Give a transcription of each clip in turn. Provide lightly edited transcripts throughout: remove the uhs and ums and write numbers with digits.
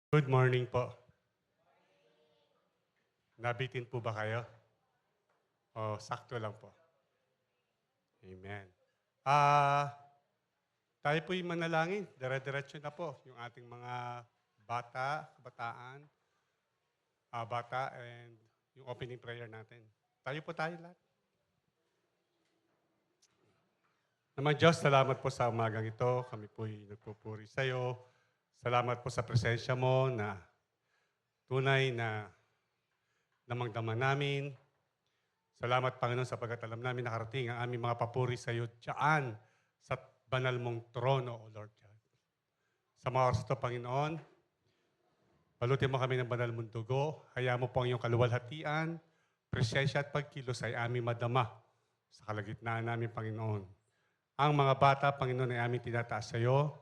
Good morning po. Nabitin po ba kayo? O sakto lang po? Amen. Ah, tayo po'y manalangin. Dire-diretso na po yung ating mga bata, kabataan, bata, and yung opening prayer natin. Tayo lahat. Naman Diyos, salamat po sa umagang ito. Kami po'y nagpupuri sa iyo. Salamat po sa presensya mo na tunay na damang-dama namin. Salamat, Panginoon, sapagkat alam namin nakarating ang aming mga papuri sa iyo diyaan sa banal mong trono, O Lord God. Sa mga oras ito, Panginoon, balutin mo kami ng banal mong dugo. Hayaan mo po ang iyong kaluwalhatian, presensya at pagkilos ay aming madama sa kalagitnaan namin, Panginoon. Ang mga bata, Panginoon, ay aming tinataas sa iyo.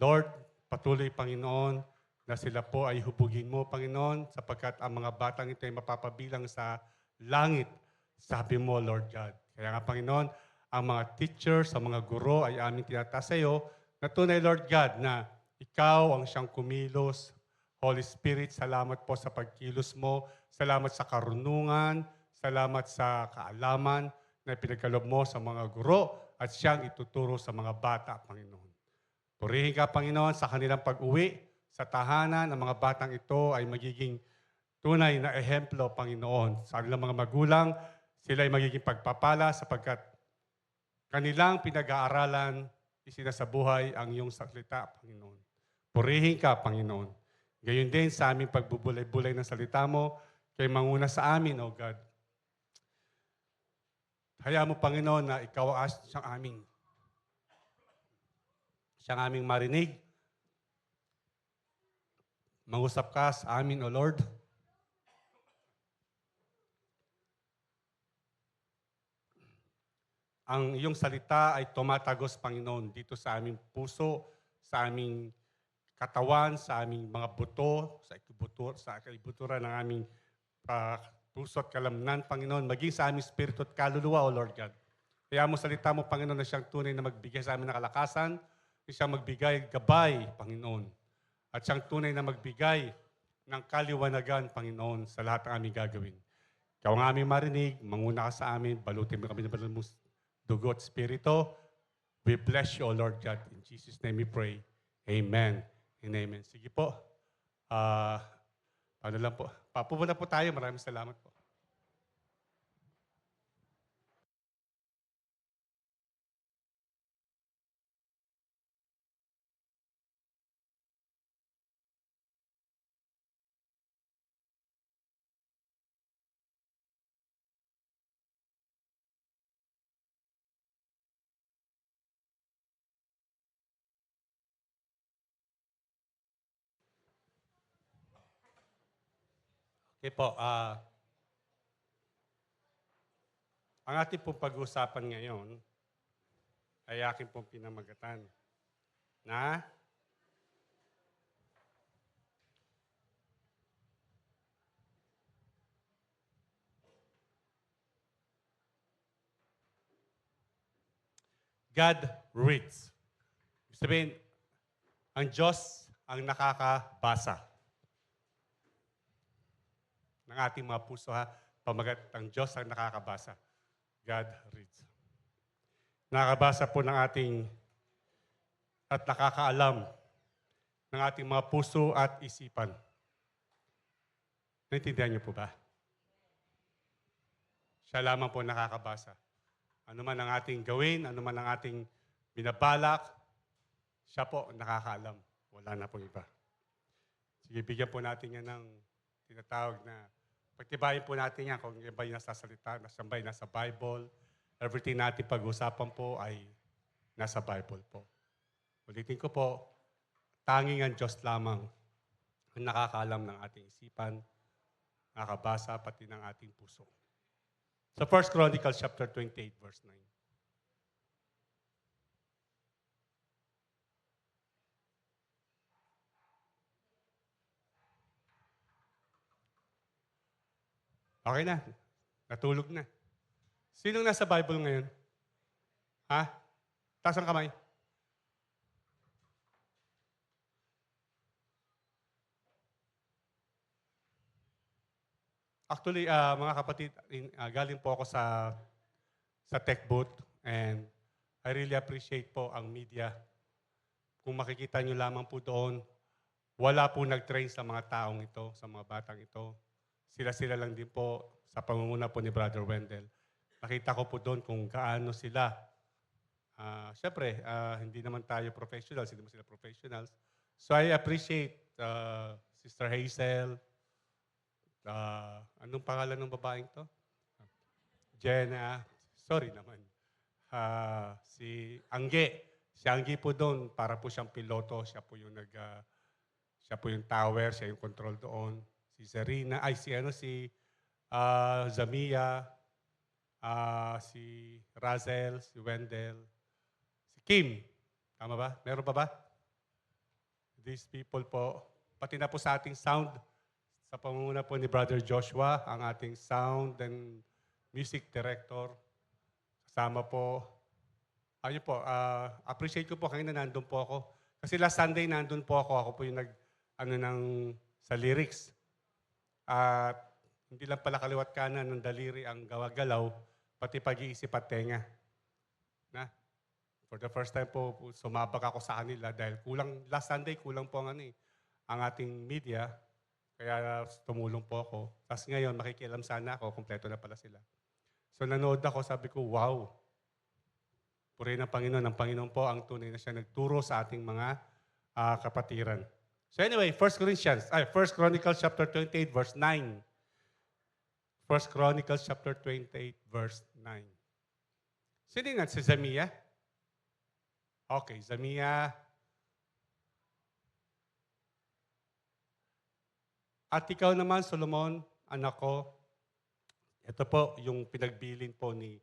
Lord, patuloy, Panginoon, na sila po ay hubugin mo, Panginoon, sapagkat ang mga batang ito ay mapapabilang sa langit. Sabi mo, Lord God. Kaya nga, Panginoon, ang mga teachers, ang mga guro ay aming tinataas sa iyo na tunay, Lord God, na ikaw ang siyang kumilos. Holy Spirit, salamat po sa pagkilos mo. Salamat sa karunungan. Salamat sa kaalaman na pinagkalob mo sa mga guro at siyang ituturo sa mga bata, Panginoon. Purihin ka, Panginoon, sa kanilang pag-uwi sa tahanan ng mga batang ito ay magiging tunay na ehemplo, Panginoon. Sa kanilang mga magulang, sila ay magiging pagpapala sapagkat kanilang pinag-aaralan, isinasabuhay ang iyong salita, Panginoon. Purihin ka, Panginoon. Gayon din sa aming pagbubulay-bulay ng salita mo, kay manguna sa amin, O God. Hayaan mo, Panginoon, na ikaw ang siyang aming marinig. Mangusap ka sa amin, O Lord. Ang iyong salita ay tumatagos, Panginoon, dito sa aming puso, sa aming katawan, sa aming mga buto, sa kaibuturan ng aming puso at kalamnan, Panginoon, maging sa aming spirito at kaluluwa, O Lord God. Kaya mo salita mo, Panginoon, na siyang tunay na magbigay sa amin ng kalakasan, siyang magbigay gabay, Panginoon, at siyang tunay na magbigay ng kaliwanagan, Panginoon, sa lahat ng aming gagawin. Ikaw ang aming marinig, manguna ka sa amin, balutin mo kami ng banal mong dugo at spirito. We bless you, O Lord God. In Jesus' name we pray. Amen and amen. Sige po. Paano lang po? Papupunta po tayo. Maraming salamat po. Okay po. Ang ating pong pag-uusapan ngayon ay aking pong pinamagatan na God reads. Ibig sabihin, ang Diyos ang nakakabasa ng ating mga puso, ha? Pamagat ang Diyos ang nakakabasa. God reads. Nakakabasa po ng ating at nakakaalam ng ating mga puso at isipan. Naintindihan niyo po ba? Siya lamang po nakakabasa. Ano man ang ating gawin, ano man ang ating binabalak, siya po nakakaalam. Wala na pong iba. Sige, bigyan po natin yan ng tinatawag na pagtibayin po natin yan kung yan ba yung nasa salita, nasa Bible. Everything natin pag-usapan po ay nasa Bible po. Ulitin ko po, tanging ang Diyos lamang ang nakakaalam ng ating isipan, nakakabasa pati ng ating puso. Sa 1 Chronicles chapter 28, verse 9. Okay na. Natulog na. Sinong nasa Bible ngayon? Ha? Taas ang kamay. Actually, mga kapatid, galing po ako sa tech booth and I really appreciate po ang media. Kung makikita nyo lamang po doon, wala po nag-train sa mga taong ito, sa mga batang ito. Sila-sila lang din po sa pangunguna po ni Brother Wendell. Nakita ko po doon kung gaano sila. Siyempre, hindi naman tayo professionals, hindi naman sila professionals. So I appreciate Sister Hazel, anong pangalan ng babaeng to? Jenna, sorry naman. Si Angge. Si Angge po doon, para po siyang piloto. Siya po yung siya po yung tower, siya yung control doon. Si Serena, si Zamia, si Razel, si Wendell, si Kim. Tama ba? Meron pa ba? These people po, pati na po sa ating sound, sa pamumuno po ni Brother Joshua, ang ating sound and music director. Kasama po, ayun po, appreciate ko po kanina nandun po ako. Kasi last Sunday nandun po ako po yung sa lyrics. At hindi lang pala kaliwat kanan ng daliri ang gawagalaw, pati pag-iisip at tenga. Na? For the first time po, sumabak ako sa kanila dahil last Sunday kulang po ang ating media. Kaya tumulong po ako. Tapos ngayon, makikialam sana ako, kumpleto na pala sila. So nanood ako, sabi ko, wow. Purihin ng Panginoon. Ang Panginoon po ang tunay na siya nagturo sa ating mga kapatiran. So anyway, 1 Chronicles chapter 28, verse 9. 1 Chronicles chapter 28, verse 9. Sino nga? Si Zamia? Okay, Zamia. At ikaw naman, Solomon, anak ko, ito po yung pinagbilin po ni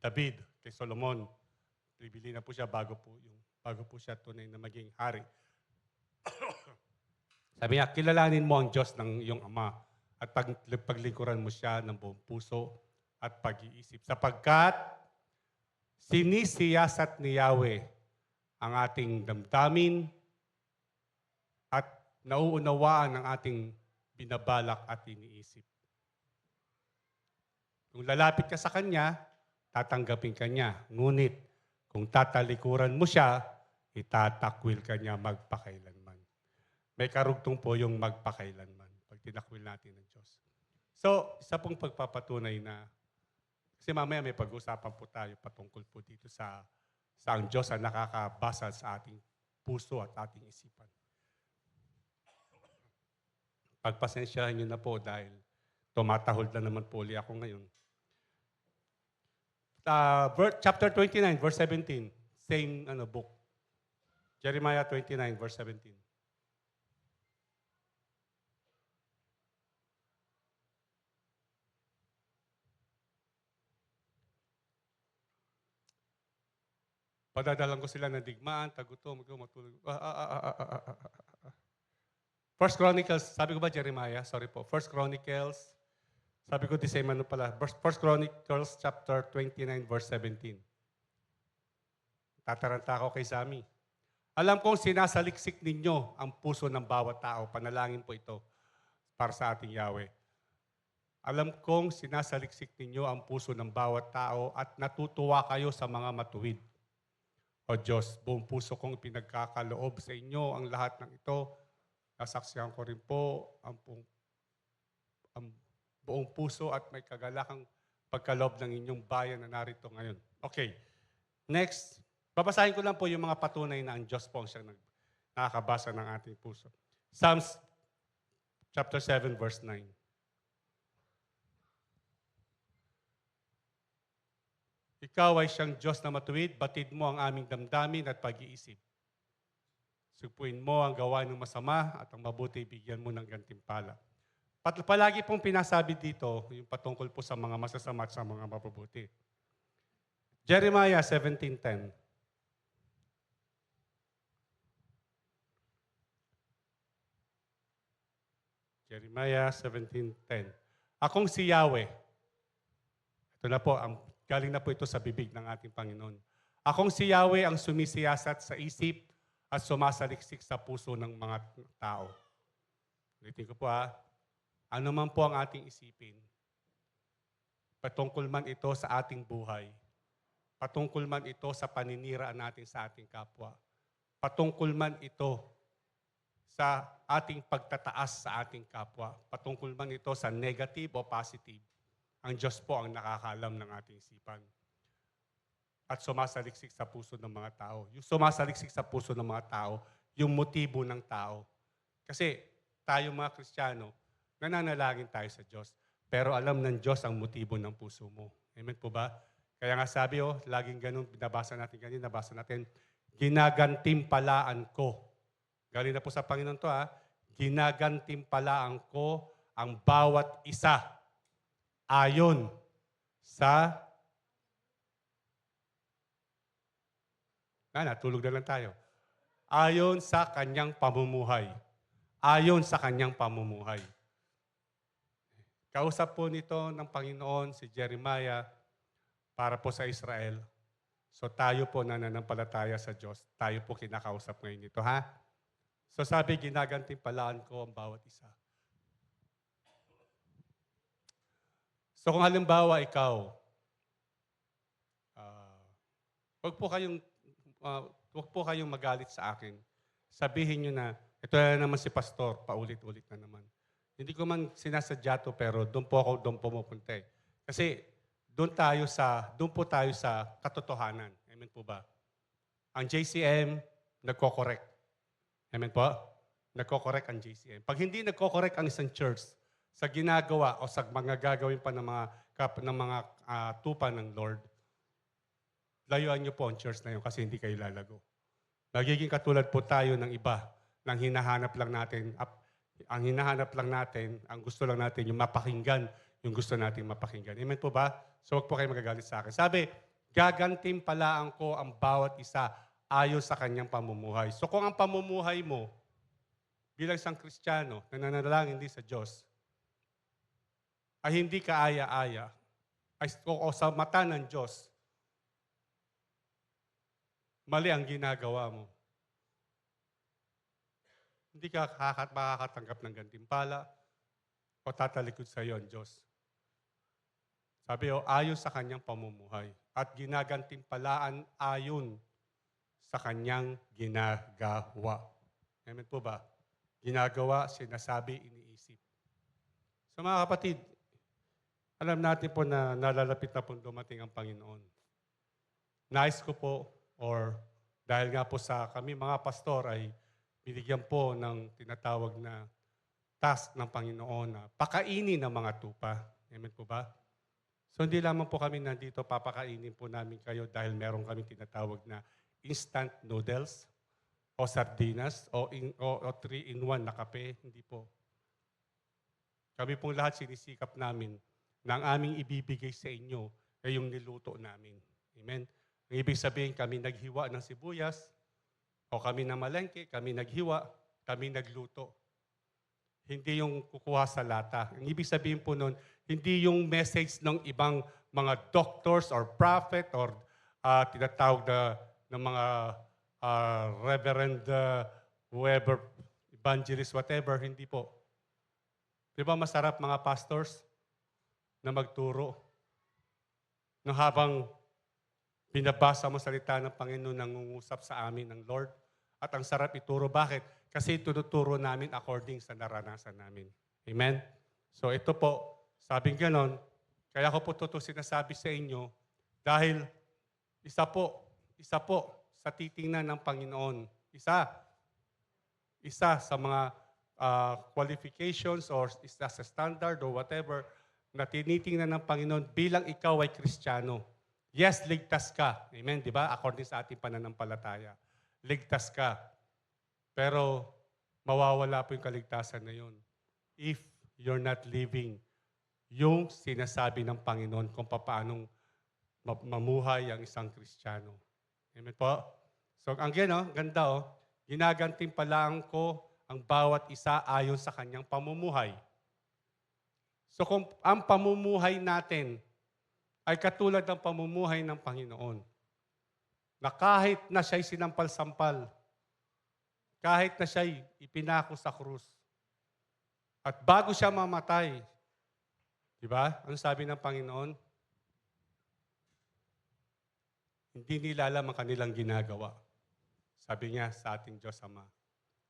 David kay Solomon. Bibili na po siya bago po siya tunay na maging hari. Sabi niya, kilalanin mo ang Diyos ng iyong ama at paglingkuran mo siya ng buong puso at pag-iisip. Sapagkat sinisiyasat ni Yahweh ang ating damdamin at nauunawaan ang ating binabalak at iniisip. Kung lalapit ka sa Kanya, tatanggapin ka niya. Ngunit, kung tatalikuran mo siya, itatakwil ka niya magpakailanman. May karugtong po yung magpakailanman pag tinakwil natin ng Diyos. So, isa pong pagpapatunay na, kasi mamaya may pag-usapan po tayo patungkol po dito sa ang Diyos ang nakakabasa sa ating puso at ating isipan. Pagpasensyahan niyo na po dahil tumatahol na naman po ulit ako ngayon. Chapter 29, verse 17. Same book. Jeremiah 29, verse 17. Padadalan ko sila ng digmaan, tagutom, matulog. First Chronicles, sabi ko ba Jeremiah? Sorry po. First Chronicles, sabi ko the same pala. First Chronicles chapter 29, verse 17. Tataranta ako kay Sammy. Alam kong sinasaliksik ninyo ang puso ng bawat tao. Panalangin po ito para sa ating Yahweh. Alam kong sinasaliksik ninyo ang puso ng bawat tao at natutuwa kayo sa mga matuwid. O Diyos, buong puso kong pinagkakaloob sa inyo ang lahat ng ito. Nasaksihan ko rin po ang buong puso at may kagalakang pagkaloob ng inyong bayan na narito ngayon. Okay. Next, babasahin ko lang po yung mga patunay na ang Diyos po ang siyang nakakabasa ng ating puso. Psalms chapter 7, verse 9. Ikaw ay siyang Diyos na matuwid, batid mo ang aming damdamin at pag-iisip. Sugpuin mo ang gawa ng masama at ang mabuti bigyan mo ng gantimpala. Palagi pong pinasabi dito, yung patungkol po sa mga masasama at sa mga mabubuti. Jeremiah 17:10. Jeremiah 17:10. Akong si Yahweh. Ito na po, galing na po ito sa bibig ng ating Panginoon. Akong si Yahweh ang sumisiyasat sa isip at sumasaliksik sa puso ng mga tao. Ulitin ko po Ano man po ang ating isipin, patungkol man ito sa ating buhay, patungkol man ito sa paniniraan natin sa ating kapwa, patungkol man ito sa ating pagtataas sa ating kapwa, patungkol man ito sa negative o positive, ang Diyos po ang nakakaalam ng ating isipan. At sumasaliksik sa puso ng mga tao. Yung sumasaliksik sa puso ng mga tao, yung motibo ng tao. Kasi tayo mga Kristiyano, nananalangin tayo sa Diyos. Pero alam ng Diyos ang motibo ng puso mo. Amen po ba? Kaya nga sabi, laging ganun, binabasa natin kanina, nabasa natin, ginagantimpalaan ko. Galing na po sa Panginoon to, ginagantimpalaan ko ang bawat isa ayon sa natulog na lang tayo. Ayon sa kanyang pamumuhay. Ayon sa kanyang pamumuhay. Kausap po nito ng Panginoon si Jeremiah para po sa Israel. So tayo po nananampalataya sa Diyos. Tayo po kinakausap ngayon nito, ha? So sabi, ginagantimpalaan ko ang bawat isa. So kung halimbawa ikaw, huwag po kayong magalit sa akin. Sabihin nyo na, ito na naman si Pastor, paulit-ulit na naman. Hindi ko man sinasadya to, pero doon po pumupunta eh. Kasi doon po tayo sa katotohanan. Amen po ba? Ang JCM, nagko-correct. Amen po? Nagko-correct ang JCM. Pag hindi nagko-correct ang isang church sa ginagawa o sa mga gagawin pa ng mga tupa ng Lord, layuan niyo po ang church na yun kasi hindi kayo lalago. Magiging katulad po tayo ng iba nang hinahanap lang natin, ang gusto lang natin yung mapakinggan, yung gusto natin mapakinggan. Amen po ba? So huwag po kayo magagalit sa akin. Sabi, gagantimpalaan ko ang bawat isa ayon sa kanyang pamumuhay. So kung ang pamumuhay mo bilang isang Kristiyano na nananalangin din sa Diyos ay hindi kaaya-aya, o sa mata ng Diyos, mali ang ginagawa mo. Hindi ka makakatanggap ng gantimpala o tatalikod sa iyo ang Diyos. Sabi ayon sa kanyang pamumuhay at ginagantimpalaan ayon sa kanyang ginagawa. Amen po ba? Ginagawa, sinasabi, iniisip. So mga kapatid, alam natin po na nalalapit na po dumating ang Panginoon. Nais ko po, or dahil nga po sa kami mga pastor ay binigyan po ng tinatawag na task ng Panginoon na pakainin ang mga tupa. Amen po ba? So hindi lamang po kami nandito, papakainin po namin kayo dahil meron kami tinatawag na instant noodles o sardinas o 3-in-1 na kape. Hindi po. Kami pong lahat sinisikap namin na ang aming ibibigay sa inyo ay yung niluto namin. Amen? Ang ibig sabihin, kami naghiwa ng sibuyas, o kami na malengke, kami naghiwa, kami nagluto. Hindi yung kukuha sa lata. Ang ibig sabihin po nun, hindi yung message ng ibang mga doctors or prophet or tinatawag ng mga reverend, whoever, evangelist, whatever, hindi po. Di ba masarap mga pastors na magturo nang habang binabasa mo salita ng Panginoon, nangungusap sa amin ng Lord. At ang sarap ituro. Bakit? Kasi tunuturo namin according sa naranasan namin. Amen? So ito po, sabing ganon, kaya ko po ito sinasabi sa inyo dahil isa po sa titingnan ng Panginoon. Isa sa mga qualifications or isa sa standard or whatever na tinitingnan ng Panginoon bilang ikaw ay Kristiyano. Yes, ligtas ka. Amen, di ba? According sa ating pananampalataya. Ligtas ka. Pero mawawala po yung kaligtasan na yun if you're not living yung sinasabi ng Panginoon kung paanong mamuhay ang isang Kristiyano. Amen po? So, ang ganda ginagantimpalaan ko ang bawat isa ayon sa kanyang pamumuhay. So, kung ang pamumuhay natin ay katulad ng pamumuhay ng Panginoon, na kahit na siya'y sinampal-sampal, kahit na siya'y ipinako sa krus, At bago siya mamatay, di ba? Ano sabi ng Panginoon? Hindi nila alam ang kanilang ginagawa. Sabi niya sa ating Diyos Ama,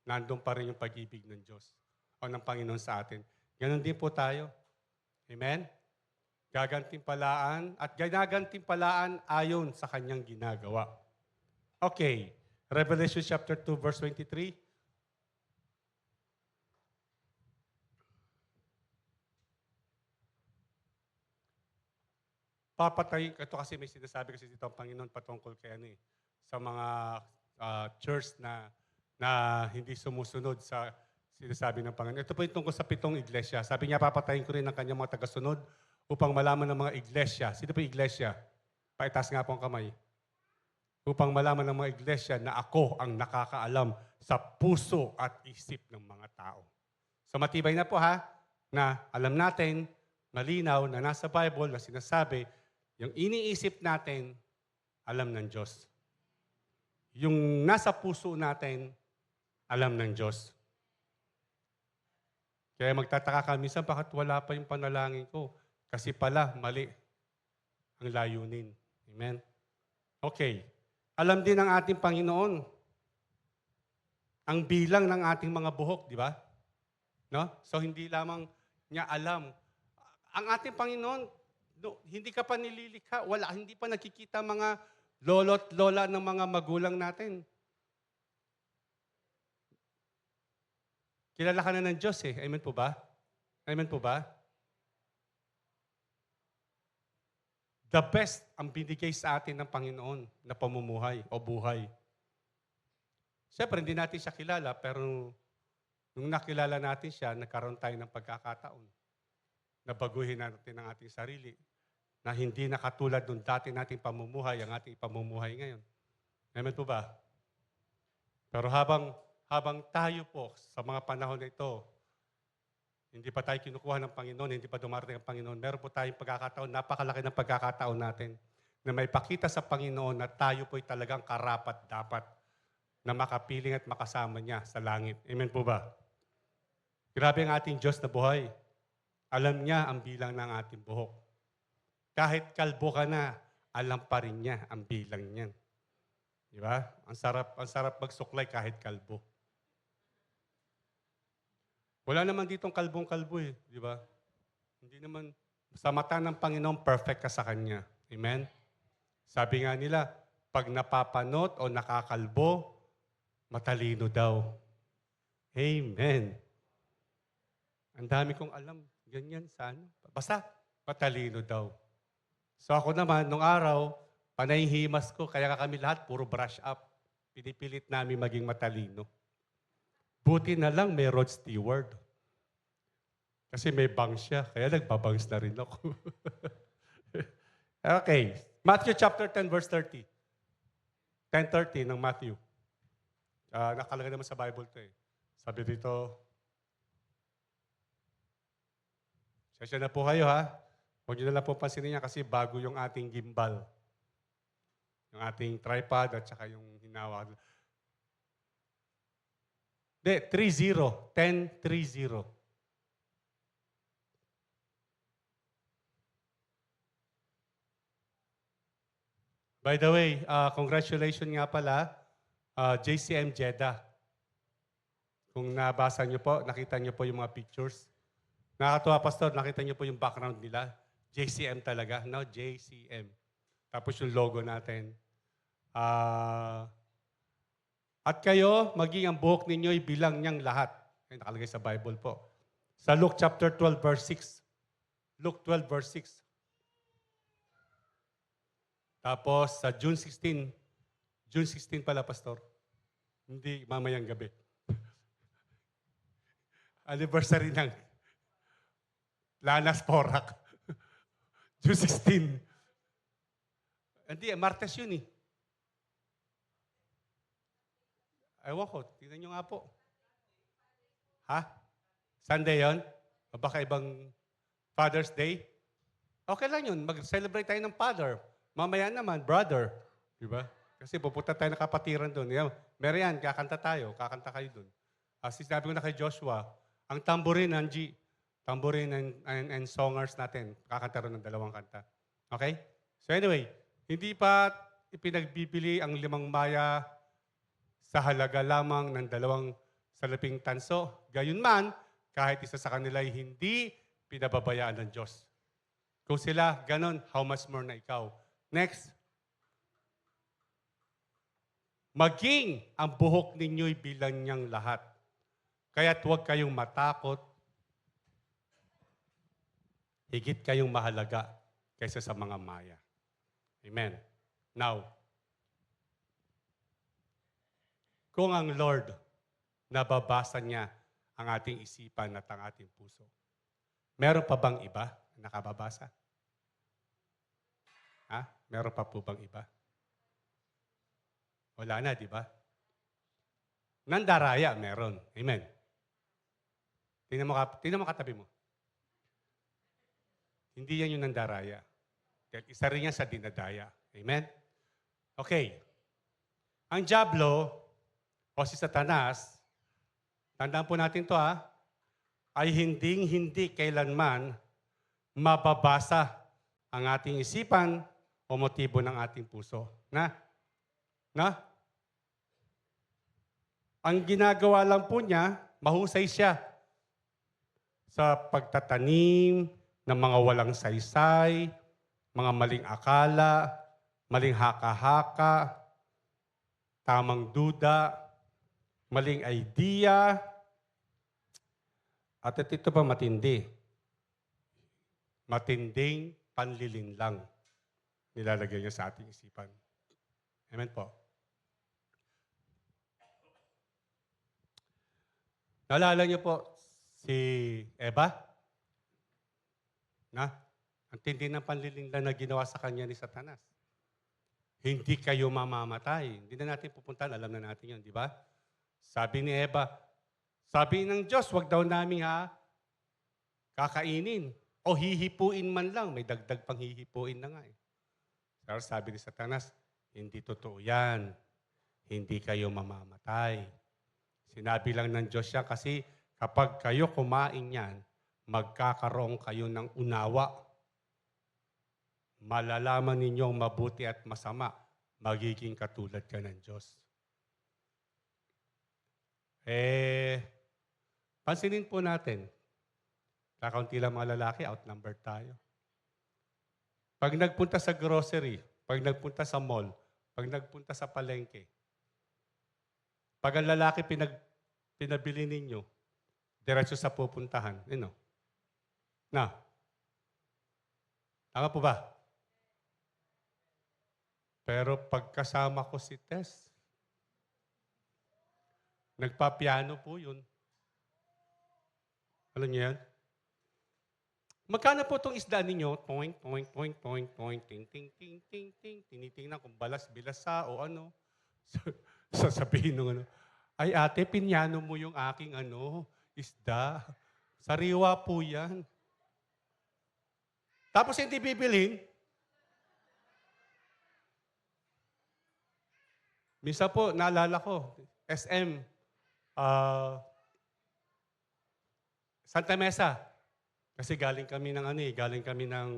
nandun pa rin yung pag-ibig ng Diyos o ng Panginoon sa atin. Ganon din po tayo. Amen? Gagantimpalaan at ginagantimpalaan ayon sa kanyang ginagawa. Okay. Revelation chapter 2 verse 23. Papatayin, ito kasi may sinasabi kasi dito ang Panginoon patungkol kay sa mga church na hindi sumusunod sa sinasabi ng Panginoon. Ito po yung tungkol sa 7 iglesia. Sabi niya, papatayin ko rin ang kanyang mga tagasunod upang malaman ng mga iglesia. Sino po yung iglesia? Paitaas nga po ang kamay. Upang malaman ng mga iglesia na ako ang nakakaalam sa puso at isip ng mga tao. So matibay na po na alam natin, malinaw na nasa Bible na sinasabi, yung iniisip natin, alam ng Diyos. Yung nasa puso natin, alam ng Diyos. Kaya magtataka ka, minsan bakit wala pa yung panalangin ko? Kasi pala, mali ang layunin. Amen? Okay. Alam din ng ating Panginoon ang bilang ng ating mga buhok, di ba? No? So hindi lamang niya alam. Ang ating Panginoon, hindi ka pa nililikha. Hindi pa nakikita mga lolo't lola ng mga magulang natin. Kilala ka na ng Diyos eh. Amen po ba? Amen po ba? The best ang binigay sa atin ng Panginoon na pamumuhay o buhay. Siyempre, hindi natin siya kilala, pero nung nakilala natin siya, nagkaroon tayo ng pagkakataon na baguhin natin ang ating sarili na hindi na katulad nung dati nating pamumuhay, ang ating pamumuhay ngayon. Amen po ba? Pero habang tayo po sa mga panahon na ito, hindi pa tayo kinukuha ng Panginoon, hindi pa dumarating ang Panginoon, meron po tayong pagkakataon, napakalaki ng pagkakataon natin na may pakita sa Panginoon na tayo po'y talagang karapat-dapat na makapiling at makasama niya sa langit. Amen po ba? Grabe ang ating Diyos na buhay. Alam niya ang bilang ng ating buhok. Kahit kalbo ka na, alam pa rin niya ang bilang niyan. Di ba? Ang sarap magsuklay kahit kalbo. Wala naman ditong kalbong-kalbo eh. Di ba? Hindi naman, sa mata ng Panginoon, perfect ka sa Kanya. Amen? Sabi nga nila, pag napapanot o nakakalbo, matalino daw. Amen. Ang dami kong alam. Ganyan, saan? Basta, matalino daw. So ako naman, nung araw, panay himas ko, kaya kami lahat, puro brush up. Pinipilit namin maging matalino. Buti na lang may Rod Stewart. Kasi may bangs siya, kaya nagbabangs na rin ako. Okay. Matthew chapter 10, verse 30. 10:30 ng Matthew. Nakalagay naman sa Bible to eh. Sabi dito, sasya na po kayo Huwag nyo na lang po pansinin niya kasi bago yung ating gimbal. Yung ating tripod at saka yung hinawa. Hindi, 30. 10:30. By the way, congratulations nga pala, JCM Jeddah. Kung nabasa nyo po, nakita nyo po yung mga pictures. Nakakatuwa, Pastor, nakita nyo po yung background nila. JCM talaga, no? JCM. Tapos yung logo natin. At kayo, maging ang buhok ninyo'y bilang niyang lahat. Ay, nakalagay sa Bible po. Sa Luke chapter 12, verse 6. Luke 12, verse 6. Tapos sa June 16. June 16 pala, Pastor. Hindi mamayang gabi. Anniversary ng Lanas Porac. June 16. Hindi, Martes yun eh. Ewan ko, tingnan nyo nga po. Sunday yun? O baka ibang Father's Day? Okay lang yun, mag-celebrate tayo ng Father. Mamaya naman, brother. Diba? Kasi pupunta tayo na kapatiran doon. Marian, kakanta tayo, kakanta kayo doon. Sinabi ko na kay Joshua, Ang tambourine, Angie, tambourine and songers natin, kakanta rin ng 2 kanta. Okay? So anyway, hindi pa ipinagbibili ang 5 maya sa halaga lamang ng 2 salaping tanso. Gayunman, kahit isa sa kanila ay hindi pinababayaan ng Diyos. Kung sila, ganon, how much more na ikaw? Next. Maging ang buhok ninyo'y bilang niyang lahat. Kaya't huwag kayong matakot. Higit kayong mahalaga kaysa sa mga maya. Amen. Now, kung ang Lord nababasa niya ang ating isipan at ang ating puso, meron pa bang iba na nakababasa? Ha? Meron pa po bang iba? Wala na, di ba? Nandaraya, meron. Amen. Tingnan mo katabi mo. Hindi yan yung nandaraya. Isa rin yan sa dinadaya. Amen? Okay. Ang dyablo, o si Satanas, tandaan po natin to ay hindi kailanman mababasa ang ating isipan o motibo ng ating puso. Na? Ang ginagawa lang po niya, mahusay siya sa pagtatanim ng mga walang saysay, mga maling akala, maling haka-haka, tamang duda, maling idea, at ito pa matindi. Matinding panlilinlang nilalagay niya sa ating isipan. Amen po. Naalala niyo po si Eva? Ang tindi ng panlilinlang na ginawa sa kanya ni Satanas. Hindi kayo mamamatay. Hindi na natin pupuntahan, alam na natin yun, di ba? Sabi ni Eva, sabi ng Diyos, wag daw namin kakainin. O hihipuin man lang, may dagdag pang hihipuin na nga eh. Pero sabi ni Satanas, hindi totoo yan. Hindi kayo mamamatay. Sinabi lang ng Diyos yan kasi kapag kayo kumain yan, magkakaroon kayo ng unawa. Malalaman ninyong mabuti at masama, magiging katulad ka ng Diyos. Pansinin po natin, kakaunti lang mga lalaki, outnumbered tayo. Pag nagpunta sa grocery, pag nagpunta sa mall, pag nagpunta sa palengke, pag ang lalaki pinabili ninyo, diretso sa pupuntahan, tama po ba? Pero pagkasama ko si Tess, nagpapiano po yun. Alam niyo yan? Magkano po itong isda ninyo? Toink, toink, toink, toink, toink, ting, ting, ting, ting, ting. Tinitingnan kung balas-bilasa o ano. Sasabihin nung ay ate, pinyano mo yung aking isda. Sariwa po yan. Tapos hindi bibilhin. Minsan po, naalala ko, SM, Santa Mesa. Kasi galing kami ng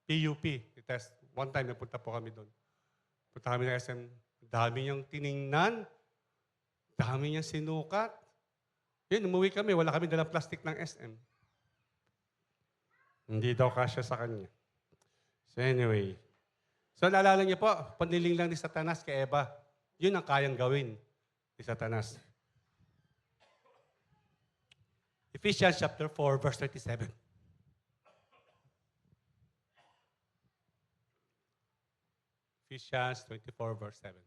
PUP. Test. One time, napunta po kami doon. Punta kami ng SM. Dami niyang tiningnan. Dami niyang sinukat. Yun, umuwi kami. Wala kami dalang plastic ng SM. Hindi daw kasya sa kanya. So anyway. So naalala niyo po, panliling lang ni Satanas kay Eva. Yun ang kayang gawin ni Satanas. Ephesians chapter 4, verse 37. Ephesians 24, verse 7.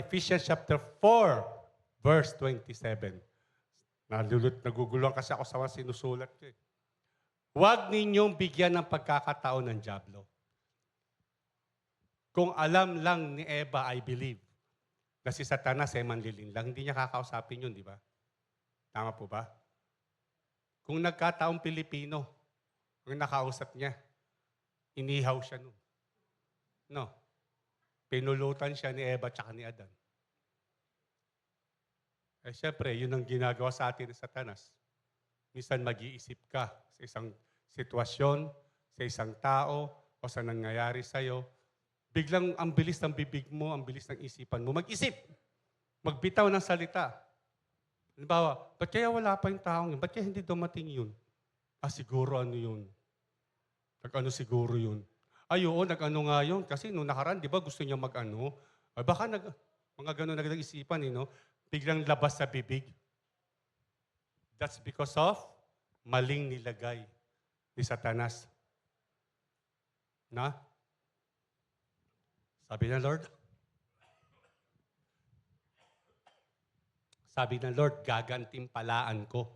Ephesians chapter 4, verse 27. Naguguluhan kasi ako sa mga sinusulat ko eh. Huwag ninyong bigyan ng pagkakataon ng dyablo. Kung alam lang ni Eva, I believe, na si Satanas ay manlilin lang, hindi niya kakausapin yun, di ba? Tama po ba? Kung nagkataong Pilipino, kung nakausap niya, inihaw siya nun. No. Pinulutan siya ni Eva at ni Adan. Eh syempre, yun ang ginagawa sa atin ng Satanas. Minsan mag-iisip ka sa isang sitwasyon, sa isang tao, o sa nangyayari sa'yo. Biglang ang bilis ng bibig mo, ang bilis ng isipan mo. Mag-isip, magbitaw ng salita. Halimbawa, ba't kaya wala pa yung taong yun? Ba't kaya hindi dumating yun? Ah, siguro ano yun? Nag-ano siguro yun? Ay, oo, nag-ano nga yun. Kasi nung nakaraan, di ba gusto niya mag-ano? Ay, baka mga ganun na isipan, no? Biglang labas sa bibig. That's because of maling nilagay ni Satanas. Na? Sabi ng Lord, gagantimpalaan ko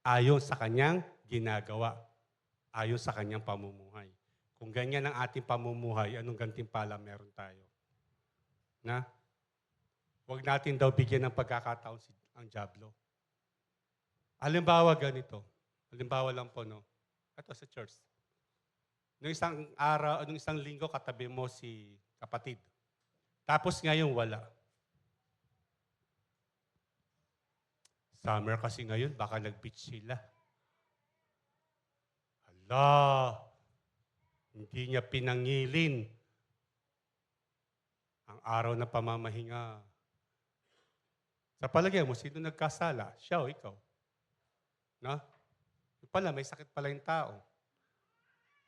ayon sa kanyang ginagawa, ayon sa kanyang pamumuhay. Kung ganyan ang ating pamumuhay, anong gantimpala meron tayo? Na? Huwag natin daw bigyan ng pagkakataon ang diablo. Halimbawa ganito. Halimbawa lang po, no? Ito sa church. Nung isang araw, nung isang linggo, katabi mo si kapatid. Tapos ngayon, wala. Summer kasi ngayon, baka nag-beach sila. Hala, hindi niya pinangilin ang araw na pamamahinga. Sa palagay mo, sino nagkasala? Siya o ikaw? Na? Yung pala, may sakit pala yung tao.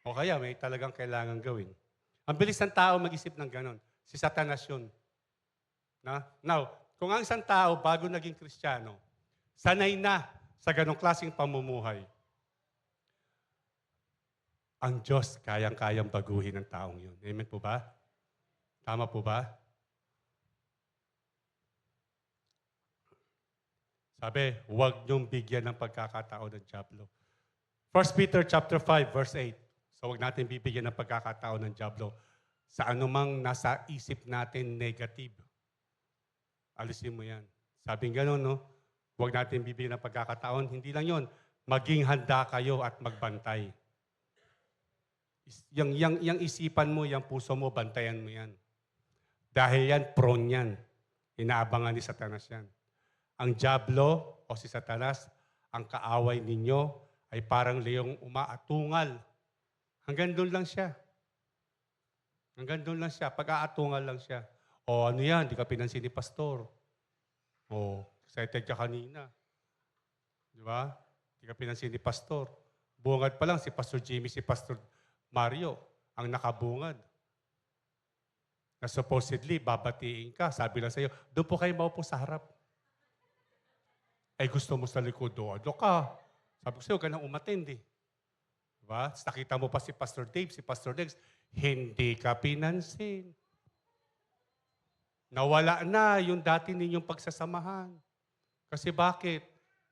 O kaya may talagang kailangan gawin. Ang bilis ng tao mag-isip ng ganon. Si Satanas yun. Na? Now, kung ang isang tao bago naging Kristiyano, sanay na sa ganong klaseng pamumuhay, ang Diyos kayang-kayang baguhin ng taong yun. Amen po ba? Tama po ba? Sabi, huwag niyong bigyan ng pagkakataon ng diablo. 1 Peter chapter 5, verse 8. So huwag natin bibigyan ng pagkakataon ng diablo sa anumang nasa isip natin negative. Alisin mo yan. Sabi gano'n, no? Huwag natin bibigyan ng pagkakataon. Hindi lang yon, maging handa kayo at magbantay. Yang isipan mo, yang puso mo, bantayan mo yan. Dahil yan, prone yan. Inaabangan ni Satanas yan. Ang diablo o si Satanas, ang kaaway ninyo ay parang leong umaatungal. Hanggang doon lang siya. Hanggang doon lang siya. Pag-aatungal lang siya. O ano yan, di ka pinansin ni pastor. O excited ka kanina. Di ba? Di ka pinansin ni pastor. Bungad pa lang si Pastor Jimmy, si Pastor Mario, ang nakabungad. Na supposedly, babatiin ka. Sabi lang sa'yo, doon po kayo maupo sa harap. Ay gusto mo sa likod doon. Ano ka? Sabi ko sa'yo, ganang umatindi. Diba? Nakita mo pa si Pastor Dave, si Pastor Dex, hindi ka pinansin. Nawala na yung dati ninyong pagsasamahan. Kasi bakit?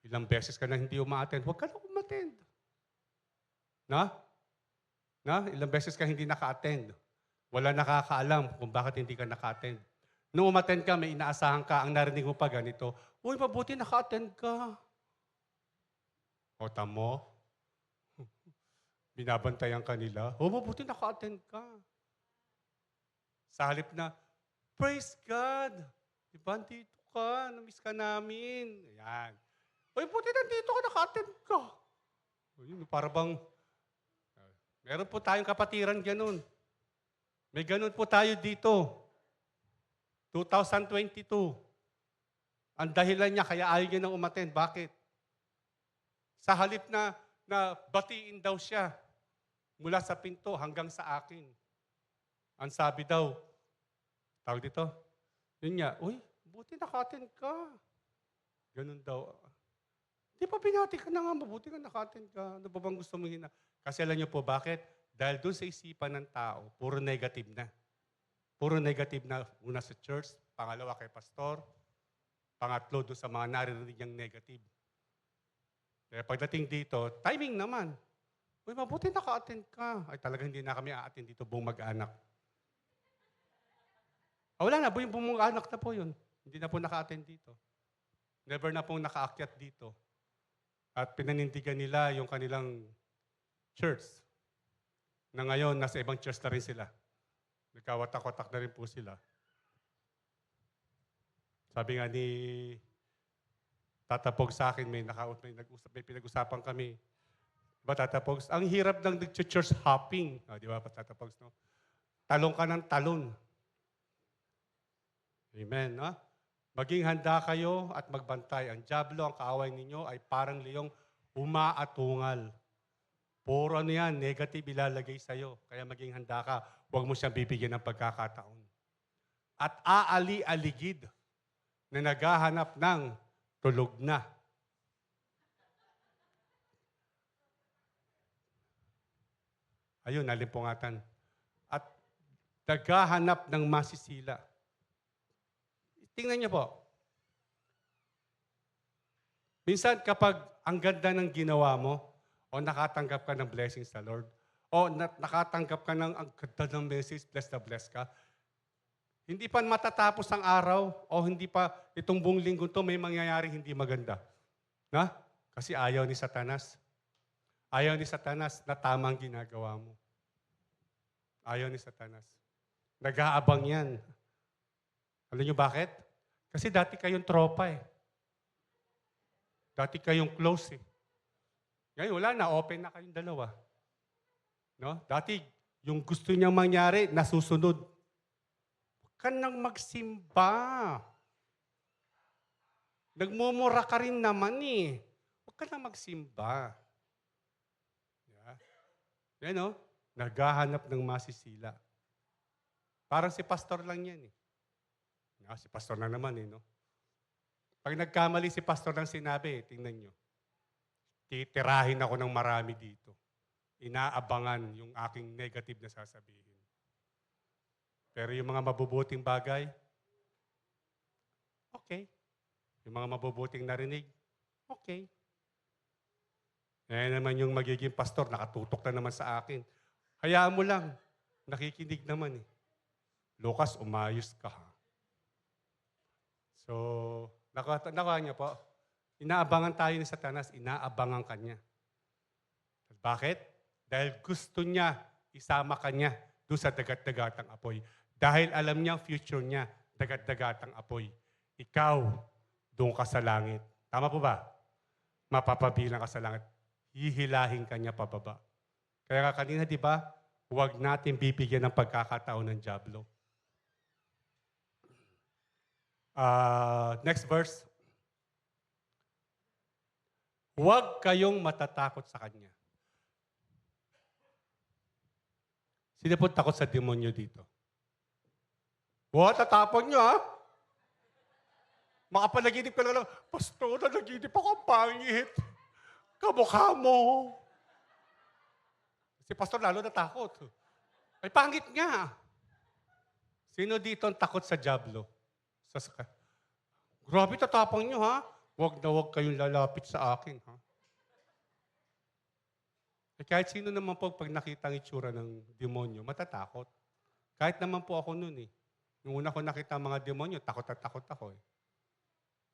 Ilang beses ka na hindi uma-attend. Huwag ka na umattend. Na? Ilang beses ka hindi naka-attend. Wala nakakaalam kung bakit hindi ka naka-attend. Nung umattend ka, may inaasahan ka, ang narinig mo pa ganito, uy, mabuti naka-attend ka. O tamo, binabantayan ka nila, mabuti naka-attend ka. Sa halip na, praise God, diba, dito ka, namiss ka namin. Ayan. Uy, buti nandito ka, naka-attend ka. Yun, para bang, meron po tayong kapatiran ganun. May ganun po tayo dito. 2022. Ang dahilan niya, kaya ayaw niya nang umattend. Bakit? Sa halip na batiin daw siya mula sa pinto hanggang sa akin. Ang sabi daw, tawag dito, yun nga, uy, buti naka-attend ka. Ganun daw. Di ba binati ka na nga, mabuti ka naka-attend ka. Ano ba bang gusto mong hina? Kasi alam niyo po bakit? Dahil doon sa isipan ng tao, puro negative na. Puro negative na, una sa church, pangalawa kay pastor, pangatlo doon sa mga naririnig niyang negative. Kaya pagdating dito, timing naman. Uy, mabuti naka-attend ka. Ay talagang hindi na kami a-attend dito buong mag-anak. Wala na, buong mag-anak na po yun. Hindi na po naka-attend dito. Never na pong naka-akyat dito. At pinanindigan nila yung kanilang church. Na ngayon, nasa ibang church na rin sila. Nagkawatak-watak na rin po sila. Sabi nga ni Tatapog sa akin, may pinag-usapan kami. Diba, Tatapog? Ang hirap ng church hopping. Di ba, Tatapog, no? Talong ka ng talon. Amen, no? Maging handa kayo at magbantay. Ang dyablo, ang kaaway ninyo ay parang liyong umaatungal. Puro ano yan, negative ilalagay sa'yo. Kaya maging handa ka, huwag mo siyang bibigyan ng pagkakataon. At aali-aligid na naghahanap ng tulog na. Ayun, nalimpungatan. At naghahanap ng masisila. Tingnan niyo po. Minsan kapag ang ganda ng ginawa mo, o nakatanggap ka ng blessings sa Lord, o nakatanggap ka ng ang ganda ng message, bless na bless ka, hindi pa matatapos ang araw, o hindi pa itong buong linggo to may mangyayari hindi maganda. Na? Kasi ayaw ni Satanas. Ayaw ni Satanas na tamang ginagawa mo. Ayaw ni Satanas. Nag-aabang yan. Alam niyo bakit? Kasi dati kayong tropa eh. Dati kayong close eh. Ngayon wala na, open na kayong dalawa. No? Dati, yung gusto niyang mangyari, nasusunod. Huwag ka nang magsimba. Nagmumura ka rin naman eh. Huwag ka nang magsimba. Yan o, naghahanap ng masisila. Parang si pastor lang yan eh. Si pastor na naman eh, no? Pag nagkamali si pastor ng sinabi, tingnan nyo. Titirahin ako ng marami dito. Inaabangan yung aking negative na sasabihin. Pero yung mga mabubuting bagay, okay. Yung mga mabubuting narinig, okay. Yan naman yung magiging pastor, nakatutok na naman sa akin. Hayaan mo lang, nakikinig naman eh. Lucas, umayos ka ha. So, nakuha niya po, inaabangan tayo ni Satanas, inaabangan ka niya. Bakit? Dahil gusto niya isama ka niya doon sa dagat-dagatang apoy. Dahil alam niya future niya, dagat-dagatang apoy. Ikaw, doon ka sa langit. Tama po ba? Mapapabilang ka sa langit. Hihilahin ka niya pababa. Kaya kanina, di ba, huwag natin bibigyan ng pagkakataon ng dyablo. Next verse. Huwag kayong matatakot sa kanya. Sino po takot sa demonyo dito? Tatapon niyo ha? Makapanaginip ka na lang, Pastor, nanaginip ako ang pangit. Kamukha mo. Si Pastor lalo natakot. Ay, pangit nga. Sino dito ang takot sa dyablo? Grabe, tatapang niyo ha? Huwag na huwag kayong lalapit sa akin ha? Kahit sino naman po pag nakita ang itsura ng demonyo, matatakot. Kahit naman po ako noon eh. Nung una ko nakita ang mga demonyo, takot at takot ako eh.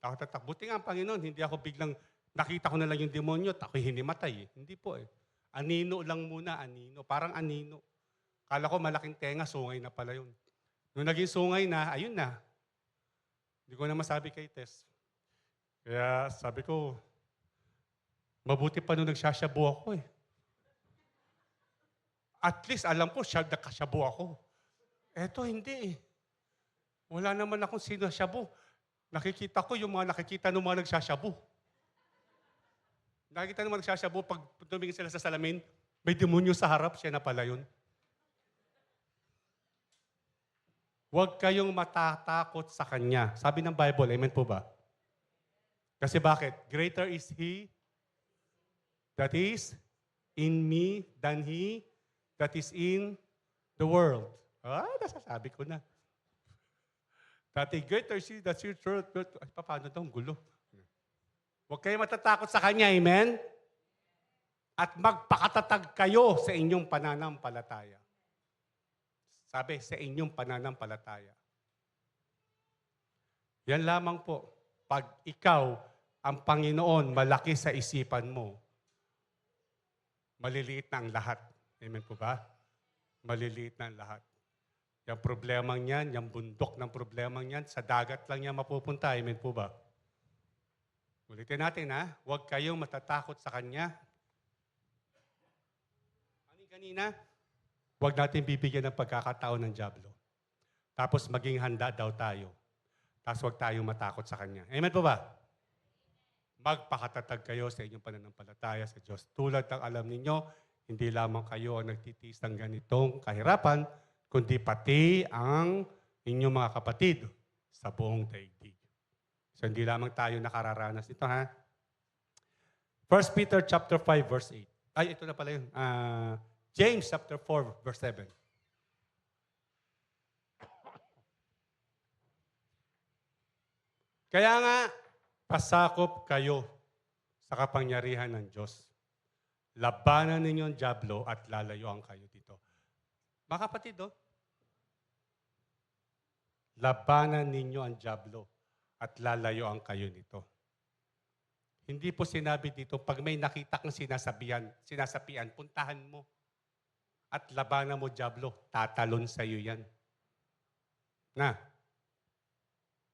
Takot at takot. Buti nga ang Panginoon, hindi ako biglang nakita ko na lang yung demonyo at ako'y hinimatay eh. Hindi po eh. Anino lang muna, anino. Parang anino. Kala ko malaking tenga, sungay na pala yun. Nung naging sungay na, ayun na. Hindi ko na masabi kay Tess. Kaya sabi ko, mabuti pa nung nagsasyabu ako eh. At least alam ko, nakasyabu ako. Eto, hindi eh. Wala naman akong sinasyabu. Nakikita ko yung mga nakikita ng mga nagsasyabu. Nakikita ng mga nagsasyabu, pag tumingin sila sa salamin, may demonyo sa harap, siya na pala yun. Huwag kayong matatakot sa Kanya. Sabi ng Bible, amen po ba? Kasi bakit? Greater is He that is in me than He that is in the world. Nasasabi ko na. Dati, greater is He that's in the world. Ay, paano daw? Ang gulo. Huwag kayong matatakot sa Kanya, amen? At magpakatatag kayo sa inyong pananampalataya. Sabi, sa inyong pananampalataya. Yan lamang po. Pag ikaw, ang Panginoon, malaki sa isipan mo, maliliit na ang lahat. Amen po ba? Maliliit na ang lahat. Yung problemang yan, yung bundok ng problemang yan, sa dagat lang yan mapupunta. Amen po ba? Ulitin natin ha. Huwag kayong matatakot sa Kanya. Kanina, huwag natin bibigyan ng pagkakataon ng dyablo. Tapos maging handa daw tayo. Tapos huwag tayong matakot sa Kanya. Amen po ba? Magpakatatag kayo sa inyong pananampalataya sa Diyos. Tulad ng alam ninyo, hindi lamang kayo ang nagtitiis ng ganitong kahirapan, kundi pati ang inyong mga kapatid sa buong daigdig. So hindi lamang tayo nakararanas nito, ha? 1 Peter chapter 5, verse 8. Ay, ito na pala yun. James chapter 4, verse 7. Kaya nga, pasakop kayo sa kapangyarihan ng Diyos. Labanan ninyo ang dyablo at lalayuan kayo dito. Mga kapatid, labanan ninyo ang dyablo at lalayuan kayo nito. Hindi po sinabi dito, pag may nakita kang sinasapian, puntahan mo. At labanan mo, dyablo, tatalon sa iyo yan. Na.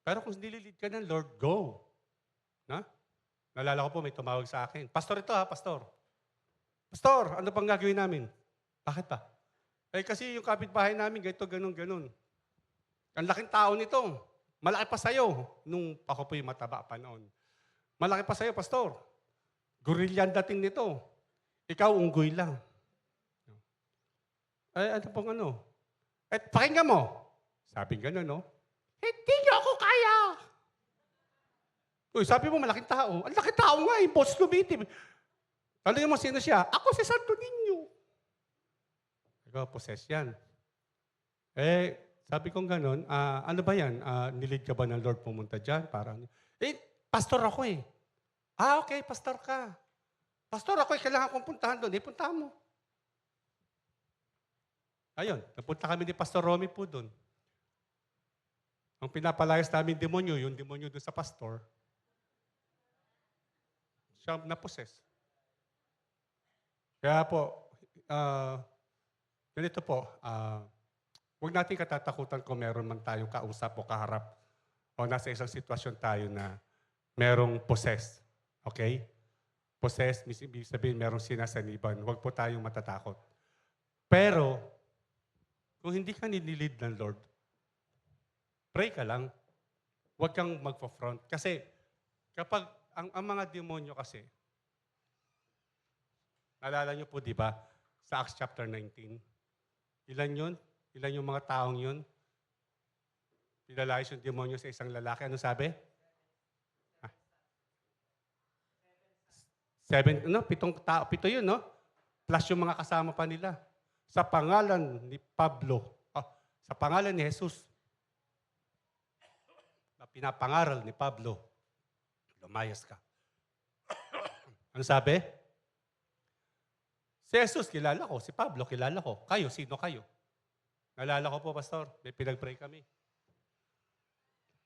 Pero kung nililid ka ng Lord, go. Na? Nalala ko po, may tumawag sa akin. Pastor ito ha, pastor. Pastor, ano pang gagawin namin? Bakit pa? Eh kasi yung kapitbahay namin, ganito, ganun. Ang laking tao nito. Malaki pa sa'yo. Nung ako po yung mataba pa noon. Malaki pa sa'yo, pastor. Gorilla ang dating nito. Ikaw, unggoy lang. Ay, ano pong ano? Eh, pakinggan mo. Sabi gano'n, no? Hindi niyo ako kaya. Uy, sabi mo, malaking tao. Ang laking tao nga, boss lumitim. Tanongin mo, sino siya? Ako si Santo Niño. Ikaw, possess yan. Eh, sabi kong gano'n, ano ba yan? Nilid ka ba ng Lord pumunta dyan? Pastor ako eh. Okay, pastor ka. Pastor ako eh, kailangan kong puntahan doon. Puntahan mo. Ayun, napunta kami ni Pastor Romy po doon. Ang pinapalayas namin demonyo, yung demonyo doon sa pastor, siya na-possess. Kaya po, ganito po, huwag natin katatakutan kung meron man tayong kausap o kaharap o nasa isang sitwasyon tayo na merong possess. Okay? Possess, ibig sabihin merong sinasaniban. Huwag po tayong matatakot. Pero, kung hindi ka nililid ng Lord, pray ka lang. Huwag kang magpa-front. Kasi, kapag ang mga demonyo kasi, naalala niyo po, di ba, sa Acts chapter 19, ilan yun? Ilan yung mga taong yun? Pinalayas yung demonyo sa isang lalaki. Ano sabi? 7 yun, no? Plus yung mga kasama pa nila. Sa pangalan ni Pablo, sa pangalan ni Jesus, na pinapangaral ni Pablo, lumayas ka. Ano sabi? Si Jesus, kilala ko. Si Pablo, kilala ko. Kayo, sino kayo? Nalala ko po, Pastor. May pinag-pray kami.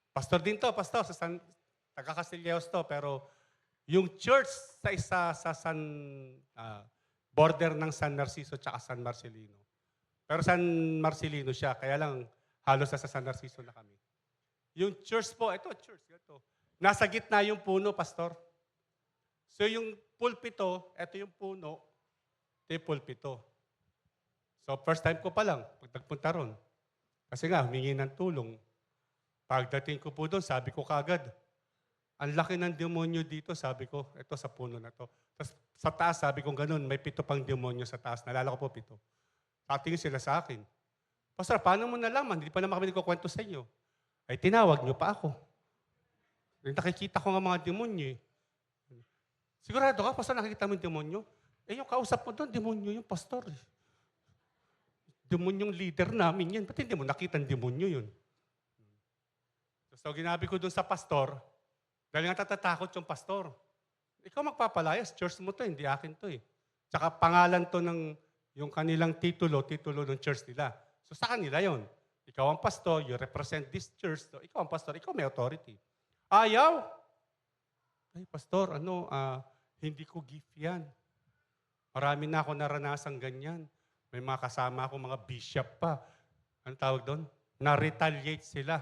Pastor din to, Pastor. Taga Castilleos to. Pero yung church sa border ng San Narciso at San Marcelino. Pero San Marcelino siya, kaya lang halos sa San Narciso na kami. Yung church po, ito church, ito. Nasa gitna yung puno, Pastor. So yung pulpito, ito yung puno, ito yung pulpito. So first time ko pa lang, pag nagpunta ron. Kasi nga, humingi ng tulong. Pagdating ko po doon, sabi ko kagad, ang laki ng demonyo dito, sabi ko, ito sa puno na to. Tapos sa taas, sabi ko ganun, may 7 pang demonyo sa taas. Nalala ko po 7. Tatingin sila sa akin. Pastor, paano mo nalaman? Hindi pa naman kami nagkukwento sa inyo. Ay, tinawag niyo pa ako. Nakikita ko nga mga demonyo eh. Sigurado ka, Pastor, nakikita mo yung demonyo? Eh, yung kausap mo doon, demonyo yung Pastor. Demonyong leader namin yan. Ba't hindi mo nakita ang demonyo yun? So, ginabi ko doon sa pastor, dahil nga tatatakot yung pastor. Ikaw magpapalayas, church mo to, hindi akin to eh. Tsaka pangalan to ng yung kanilang titulo ng church nila. So sa kanila yon. Ikaw ang pastor, you represent this church. So, ikaw ang pastor, ikaw may authority. Ayaw! Ay, pastor, hindi ko gift yan. Marami na ako naranasang ganyan. May mga kasama ako, mga bishop pa. Anong tawag doon? Na-retaliate sila.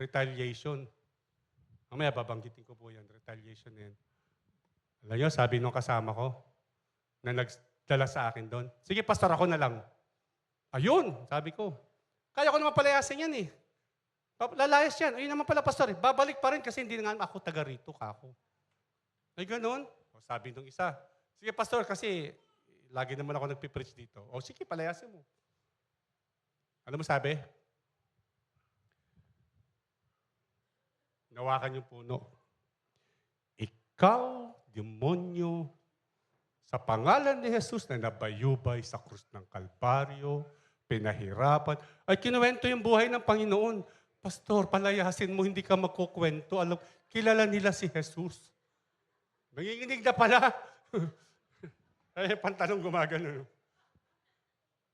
Retaliation. Mamaya babanggitin ko po yan, retaliation na yan. Alam niyo, sabi nung kasama ko, na nagdala sa akin doon, sige pastor, ako na lang. Ayun, sabi ko. Kaya ko naman palayasin yan eh. Lalayas yan. Ayun naman pala pastor, babalik pa rin kasi hindi na nga ako taga rito kako. Ay ganon. O, sabi nung isa, sige pastor, kasi lagi naman ako nagpipreach dito. O sige, palayasin mo. Ano mo sabi? Nawakan yung puno. Ikaw, demonyo, sa pangalan ni Jesus na nabayubay sa krus ng Kalbaryo, pinahirapan, ay kinuwento yung buhay ng Panginoon. Pastor, palayasin mo, hindi ka magkukwento. Alam, kilala nila si Jesus. Nanginginig na pala. Ay, pantalong gumagano.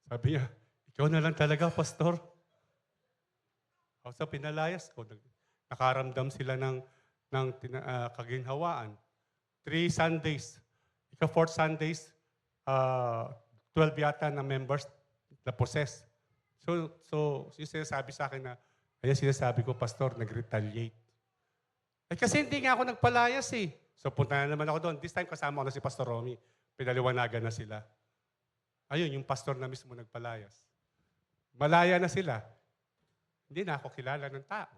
Sabi niya, ikaw na lang talaga, pastor. O sa pinalayas ko, nakaramdam sila ng kaginhawaan. 3 Sundays. Ika-4 Sundays, 12 yata na members na possess. So yung sinasabi sa akin na, kaya sinasabi ko, pastor, nag-retaliate. Eh kasi hindi nga ako nagpalayas eh. So punta na naman ako doon. This time kasama ko na si Pastor Romy. Pinaliwanagan na sila. Ayun, yung pastor na mismo nagpalayas. Malaya na sila. Hindi na ako kilala ng tao.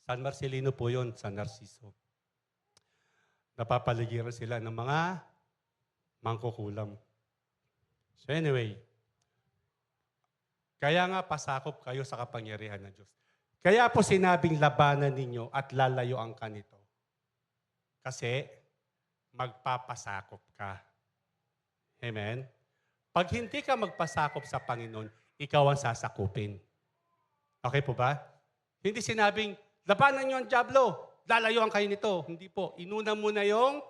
San Marcelino po yun, San Narciso. Napapaligiran sila ng mga mangkukulam. So anyway, kaya nga pasakop kayo sa kapangyarihan ng Diyos. Kaya po sinabing labanan ninyo at lalayo ang kanito. Kasi magpapasakop ka. Amen? Pag hindi ka magpasakop sa Panginoon, ikaw ang sasakupin. Okay po ba? Hindi sinabing, labanan niyo ang dyablo, lalayuan kayo nito. Hindi po. Inuna muna yung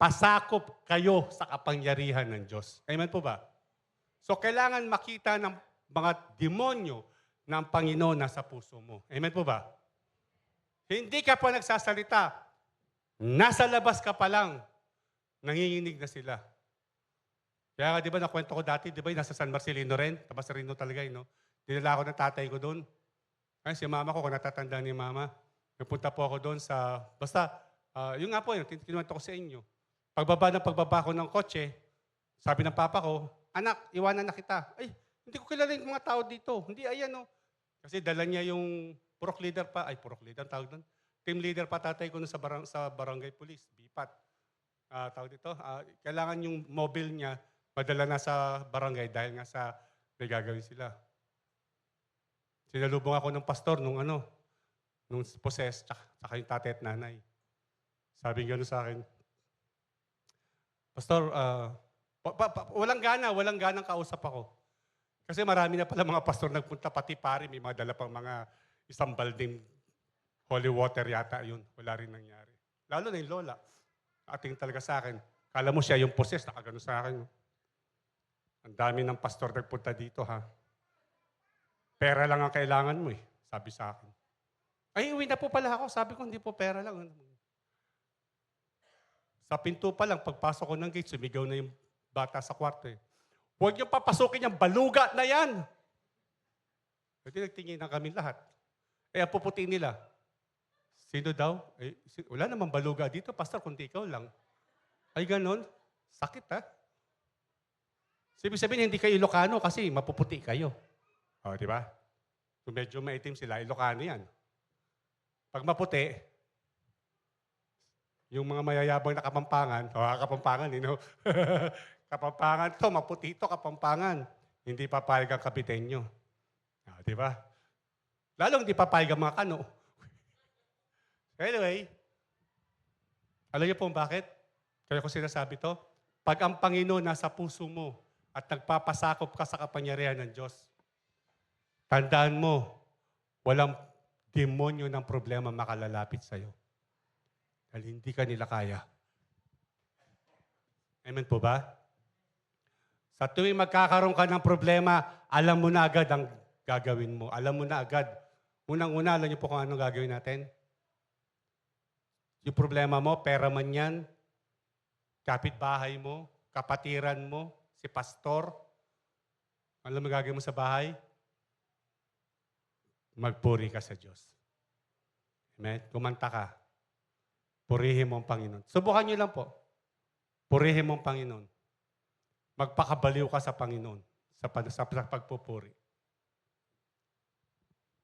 pasakop kayo sa kapangyarihan ng Diyos. Amen po ba? So, kailangan makita ng mga demonyo ng Panginoon nasa puso mo. Amen po ba? Hindi ka pa nagsasalita. Nasa labas ka pa lang. Nanginginig na sila. Kaya nga, di ba, nakwento ko dati, di ba, nasa San Marcelino rin. Tabasarino talaga, no? Dinala ako ng tatay ko doon. Ay, si mama ko, kung natatanda ni mama, napunta po ako doon sa, basta, yun nga po, yun, kinuwento ko sa inyo. Pagbaba ko ng kotse, sabi ng papa ko, anak, iwanan na kita. Ay, hindi ko kilala yung mga tao dito. Hindi, ayan, no. Kasi dala niya yung purok leader pa, purok leader, tawag doon. Team leader pa tatay ko sa barangay police, BIPAT. Tawag dito, kailangan yung mobile niya, madala na sa barangay dahil nga sa may gagawin sila. Sinalubong ako ng pastor nung possess, tsaka yung tatay at nanay. Sabi gano'n sa akin, Pastor, walang ganang kausap ako. Kasi marami na pala mga pastor nagpunta, pati pare, may mga dala pang mga isang balding holy water yata yun. Wala rin nangyari. Lalo na yung lola. Ating talaga sa akin. Kala mo siya yung possess, nakagano sa akin. Ang dami ng pastor nagpunta dito, ha? Pera lang ang kailangan mo, sabi sa akin. Ay, uwi na po pala ako. Sabi ko, hindi po pera lang. Sa pinto pa lang, pagpasok ko ng gate, sumigaw na yung bata sa kwarto. Huwag niyong papasukin yung baluga na yan. Kasi nagtingin na kami lahat. Ang puputiin nila. Sino daw? Wala namang baluga dito, pastor, kundi ikaw lang. Ay, ganon. Sakit, ha? Ibig sabihin, hindi kayo Ilocano kasi mapuputi kayo. O, di ba? Kung medyo maitim sila, Ilocano yan. Pag maputi, yung mga mayayabang na Kapampangan, Kapampangan, Kapampangan to, maputi to, Kapampangan. Hindi papayag ang Kapitenyo. Di ba? Lalong hindi papayag ang mga Kano. Anyway, alam niyo po bakit? Kaya ko sinasabi to? Pag ang Panginoon nasa puso mo at nagpapasakop ka sa kapangyarihan ng Diyos, tandaan mo, walang demonyo ng problema makalalapit sa'yo. Dahil hindi ka nila kaya. Amen po ba? Sa tuwing magkakaroon ka ng problema, alam mo na agad ang gagawin mo. Alam mo na agad. Unang-una, alam niyo po kung anong gagawin natin? Yung problema mo, pera man yan, kapitbahay mo, kapatiran mo, si pastor. Alam mo gagawin mo sa bahay? magpuri ka sa Diyos. Amen? Kumanta ka. Purihin mo ang Panginoon. Subukan niyo lang po. Purihin mo ang Panginoon. Magpakabaliw ka sa Panginoon sa pagpupuri.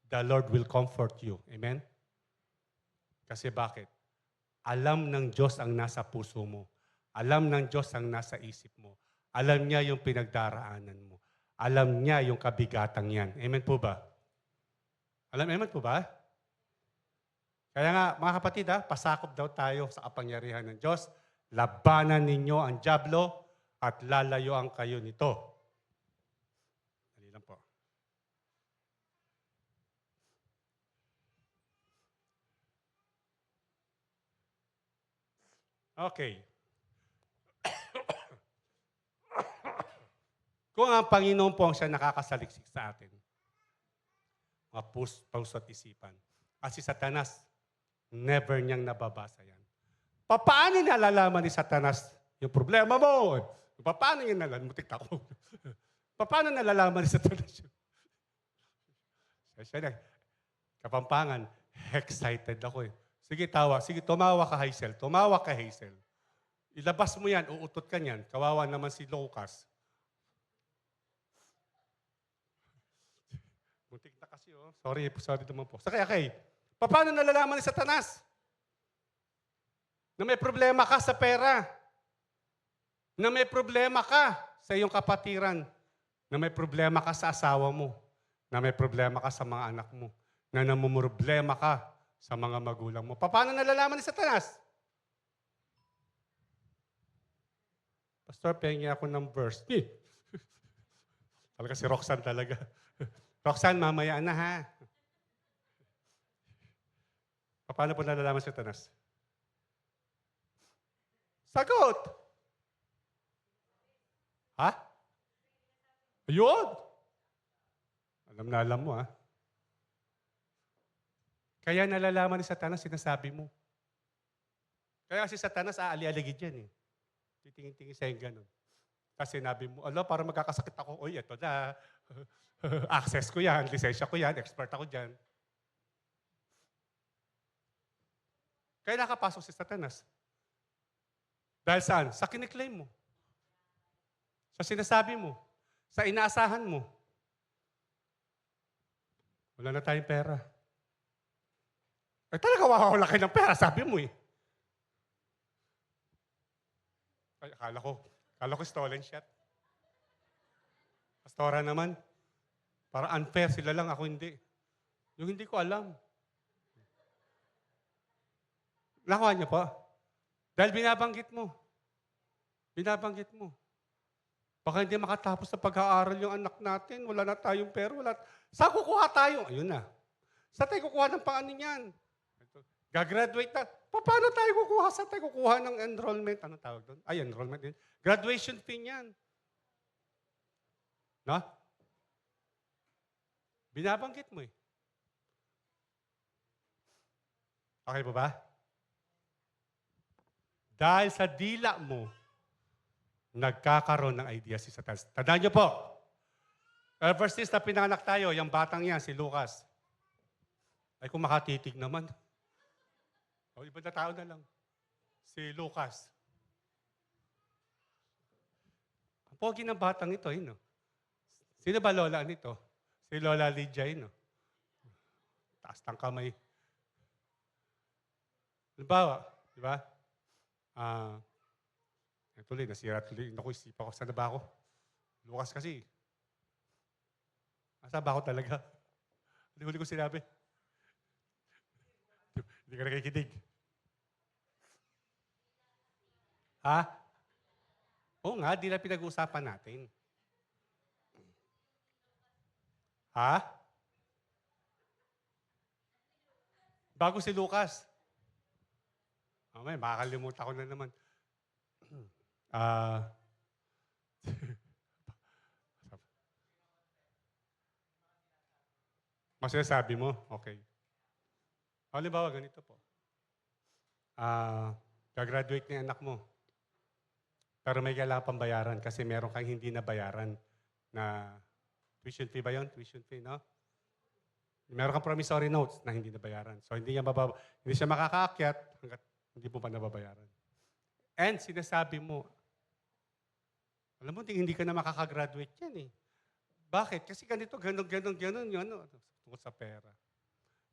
The Lord will comfort you. Amen? Kasi bakit? Alam ng Diyos ang nasa puso mo. Alam ng Diyos ang nasa isip mo. Alam niya yung pinagdaraanan mo. Alam niya yung kabigatang yan. Amen po ba? Amen po ba? Kaya nga, mga kapatid, pasakop daw tayo sa kapangyarihan ng Diyos. Labanan ninyo ang dyablo at lalayuan kayo nito. Dali lang po. Okay. Kung ang Panginoon po ang siya nakakasaliksik sa atin, mga puso at isipan, at si Satanas, never niyang nababasa yan. Paano niya nalalaman ni Satanas yung problema mo? Paano niya nalalaman? Mutik ako. Paano nalalaman ni Satanas yun? Siya na, Kapampangan, excited ako eh. Sige, tawa. Sige, tumawa ka, Hazel. Tumawa ka, Hazel. Ilabas mo yan, uutot ka niyan. Kawawa naman si Lucas. Muntik na kasi, oh. Sorry naman po. Okay. Paano nalalaman ni Satanas? Na may problema ka sa pera. Na may problema ka sa iyong kapatiran. Na may problema ka sa asawa mo. Na may problema ka sa mga anak mo. Na namumroblema ka sa mga magulang mo. Paano nalalaman ni Satanas? Pastor, pengi ako ng verse. Talaga si Roxanne talaga. Roxanne, mamaya na ha. Paano po nalalaman si Satanas? Sagot! Ha? Ayun! Alam mo ha. Kaya nalalaman ni Satanas, sinasabi mo. Kaya si Satanas, aali-aligid yan eh. Titingin-tingin sa'yo gano'n. Kasi sinabi mo, para magkakasakit ako, oy, ito na. Access ko yan, lisensya ko yan, expert ako dyan. Kaya nakapasok si Satanas. Dahil saan? Sa kiniklaim mo. Sa sinasabi mo. Sa inaasahan mo. Wala na tayong pera. Talaga wawala kayo ng pera, sabi mo eh. Ay, akala ko stolen shot. Pastora naman. Para unfair, sila lang, ako hindi. Yung hindi ko alam. Nakuha niyo po? Dahil binabanggit mo. Binabanggit mo. Baka hindi makatapos sa pag-aaral yung anak natin. Wala na tayong pera. Saan kukuha tayo? Ayun na. Saan tayo kukuha ng paano niyan? Gagraduate na. Paano tayo kukuha? Saan tayo kukuha ng enrollment? Ano tawag doon? Ay, enrollment din. Graduation fee niyan. No? Binabanggit mo eh. Okay po ba? Dahil sa dila mo, nagkakaroon ng idea si Satanas. Tandaan niyo po, ever since na pinanganak tayo, yung batang yan, si Lucas, ay kung makatitig naman. O, iba na tao na lang. Si Lucas. Ang pogi ng batang ito, no? Sino ba lola nito? Si Lola Lydia, no? Taas ng kamay. Halimbawa, di ba? Tuloy, nasira tuloy. Naku, isipa ko. Saan na ba ako? Lucas kasi. Saan ba ako talaga? Huli ko sinabi. Hindi ka nakikinig. Ha? Oo nga, di na pinag-uusapan natin. Ha? Bago si Lucas. Mamaya, makakalimutan ko na naman. Masasabi mo? Okay. Halimbawa, ganito po. Gagraduate na yung anak mo. Pero may kailangan pang bayaran kasi meron kang hindi na bayaran na tuition fee ba yun? Tuition fee, no? Meron kang promissory notes na hindi nabayaran. So hindi siya makakaakyat hangga't hindi mo pa nababayaran. And sinasabi mo, alam mo, hindi ka na makakagraduate yan eh. Bakit? Kasi ganito, ganon, yun, tungkol sa pera.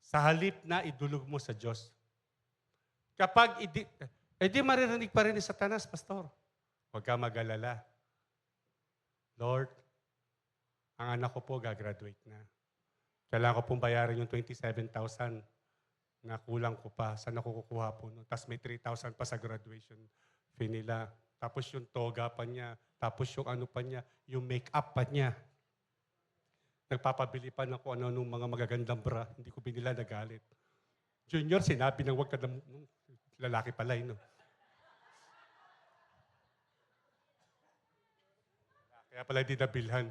Sa halip na idulog mo sa Diyos. Kapag di maririnig pa rin ni Satanas, Pastor. Huwag ka mag-alala. Lord, ang anak ko po gagraduate na. Kailangan ko pong bayaran yung 27,000 na kulang ko pa. Saan ako kukuha po? No? Tapos may 3,000 pa sa graduation fee nila. Tapos yung toga pa niya. Tapos yung ano pa niya. Yung make-up pa niya. Nagpapabili pa na kung ano nung mga magagandang bra. Hindi ko binila, nagalit. Junior, sinabi na huwag ka na, lalaki pala, no? Kaya pala hindi nabilhan.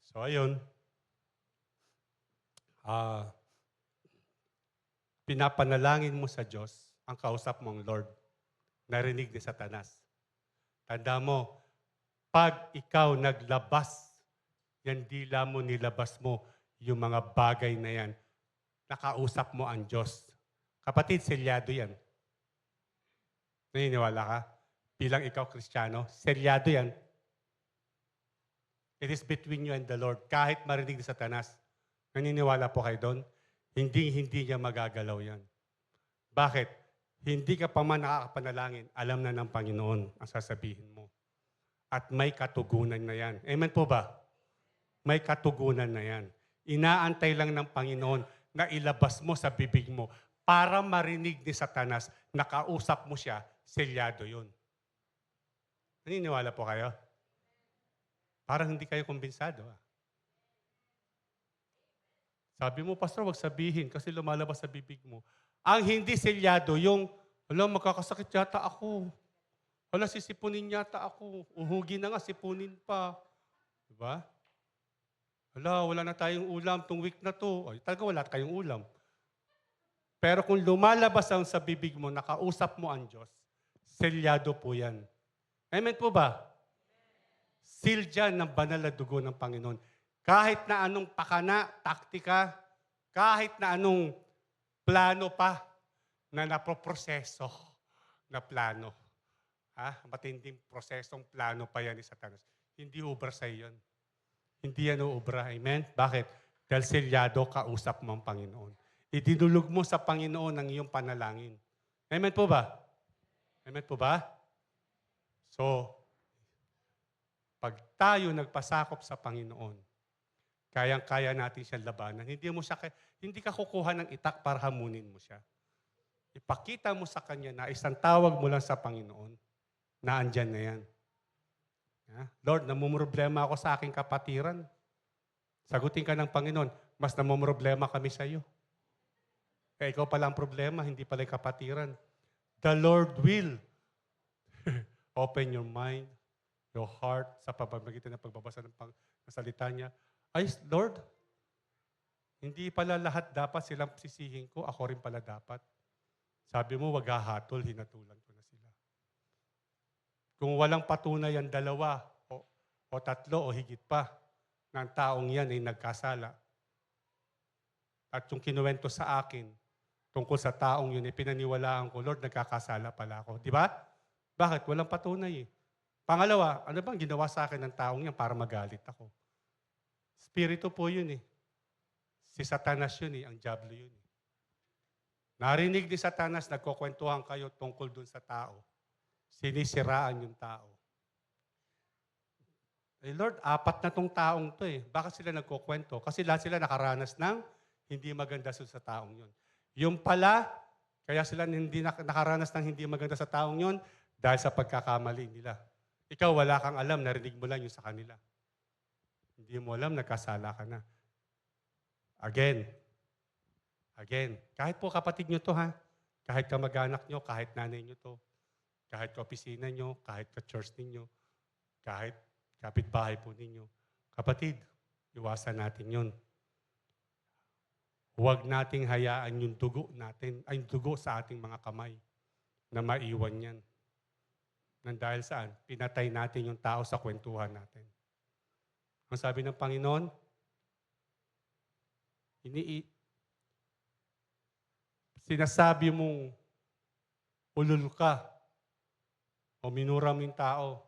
So, ayun. Pinapanalangin mo sa Diyos, ang kausap mong Lord. Narinig ni Satanas. Tanda mo, pag ikaw naglabas, yan dila mo, nilabas mo yung mga bagay na yan. Nakausap mo ang Diyos. Kapatid, selyado yan. Naniniwala ka? Bilang ikaw Kristiyano, selyado yan. It is between you and the Lord. Kahit marinig ni Satanas, naniniwala po kayo doon, hindi niya magagalaw yan. Bakit? Hindi ka pa man nakakapanalangin, alam na ng Panginoon ang sasabihin mo. At may katugunan na yan. Amen po ba? May katugunan na yan. Inaantay lang ng Panginoon na ilabas mo sa bibig mo para marinig ni Satanas, nakausap mo siya, selyado yun. Naniniwala po kayo? Parang hindi kayo kumbensado. Sabi mo, Pastor, wag sabihin kasi lumalabas sa bibig mo. Ang hindi selyado, yung, magkakasakit yata ako. Sisipunin yata ako. Uhugin na nga, sipunin pa. Diba? Wala na tayong ulam tong week na to. Ay, talaga wala tayong ulam. Pero kung lumalabas ang sa bibig mo, nakausap mo ang Diyos, selyado po yan. Amen po ba? Seal dyan ng banal na dugo ng Panginoon. Kahit na anong pakana, taktika, kahit na anong plano pa na napoproseso na plano. Matinding prosesong plano pa yan ni Satanas. Hindi ubra sa iyon. Hindi yan uubra. Amen? Bakit? Dahil selyado, kausap mo ang Panginoon. Idinulog mo sa Panginoon ang iyong panalangin. Amen po ba? Amen po ba? So, pag tayo nagpasakop sa Panginoon, kayang-kaya natin siyang labanan. Hindi ka kukuha ng itak para hamunin mo siya. Ipakita mo sa Kanya na isang tawag mo lang sa Panginoon na andyan na yan. Lord, namumroblema ako sa aking kapatiran. Sagutin ka ng Panginoon, mas namumroblema kami sa iyo. Kaya ikaw pala ang problema, hindi pala yung kapatiran. The Lord will open your mind, your heart, sa pamamagitan ng pagbabasa ng salita niya. Ay, Lord, hindi pala lahat dapat silang sisihin ko, ako rin pala dapat. Sabi mo, wag hahatol, hinatulan ko na sila. Kung walang patunay ang dalawa, o tatlo, o higit pa, ng taong yan ay nagkasala. At yung kinuwento sa akin, tungkol sa taong yun, pinaniwalaan ko, Lord, nagkakasala pala ako. Di ba? Bakit? Walang patunay eh. Pangalawa, ano bang ginawa sa akin ng taong yan para magalit ako? Spirito po yun eh. Si Satanas yun eh, ang diablo yun eh. Narinig ni Satanas, nagkukwentuhan kayo tungkol dun sa tao. Sinisiraan yung tao. Eh Lord, 4 na tong taong to eh. Bakit sila nagkukwento? Kasi lahat sila nakaranas ng hindi maganda sa taong yun. Yung pala, kaya sila hindi nakaranas ng hindi maganda sa taong yun dahil sa pagkakamali nila. Ikaw wala kang alam, narinig mo lang yung sa kanila. Hindi mo alam, nagkasala ka na. Again, kahit po kapatid nyo to ha, kahit kamag-anak nyo, kahit nanay nyo to, kahit kaopisina nyo, kahit ka-church ninyo, kahit kapitbahay po ninyo. Kapatid, iwasan natin yun. Huwag nating hayaan yung dugo natin, ay dugo sa ating mga kamay na maiwan yan. Nang dahil saan? Pinatay natin yung tao sa kwentuhan natin. Ang Ang sabi ng Panginoon, sinasabi mong ulul ka o minura mo yung tao,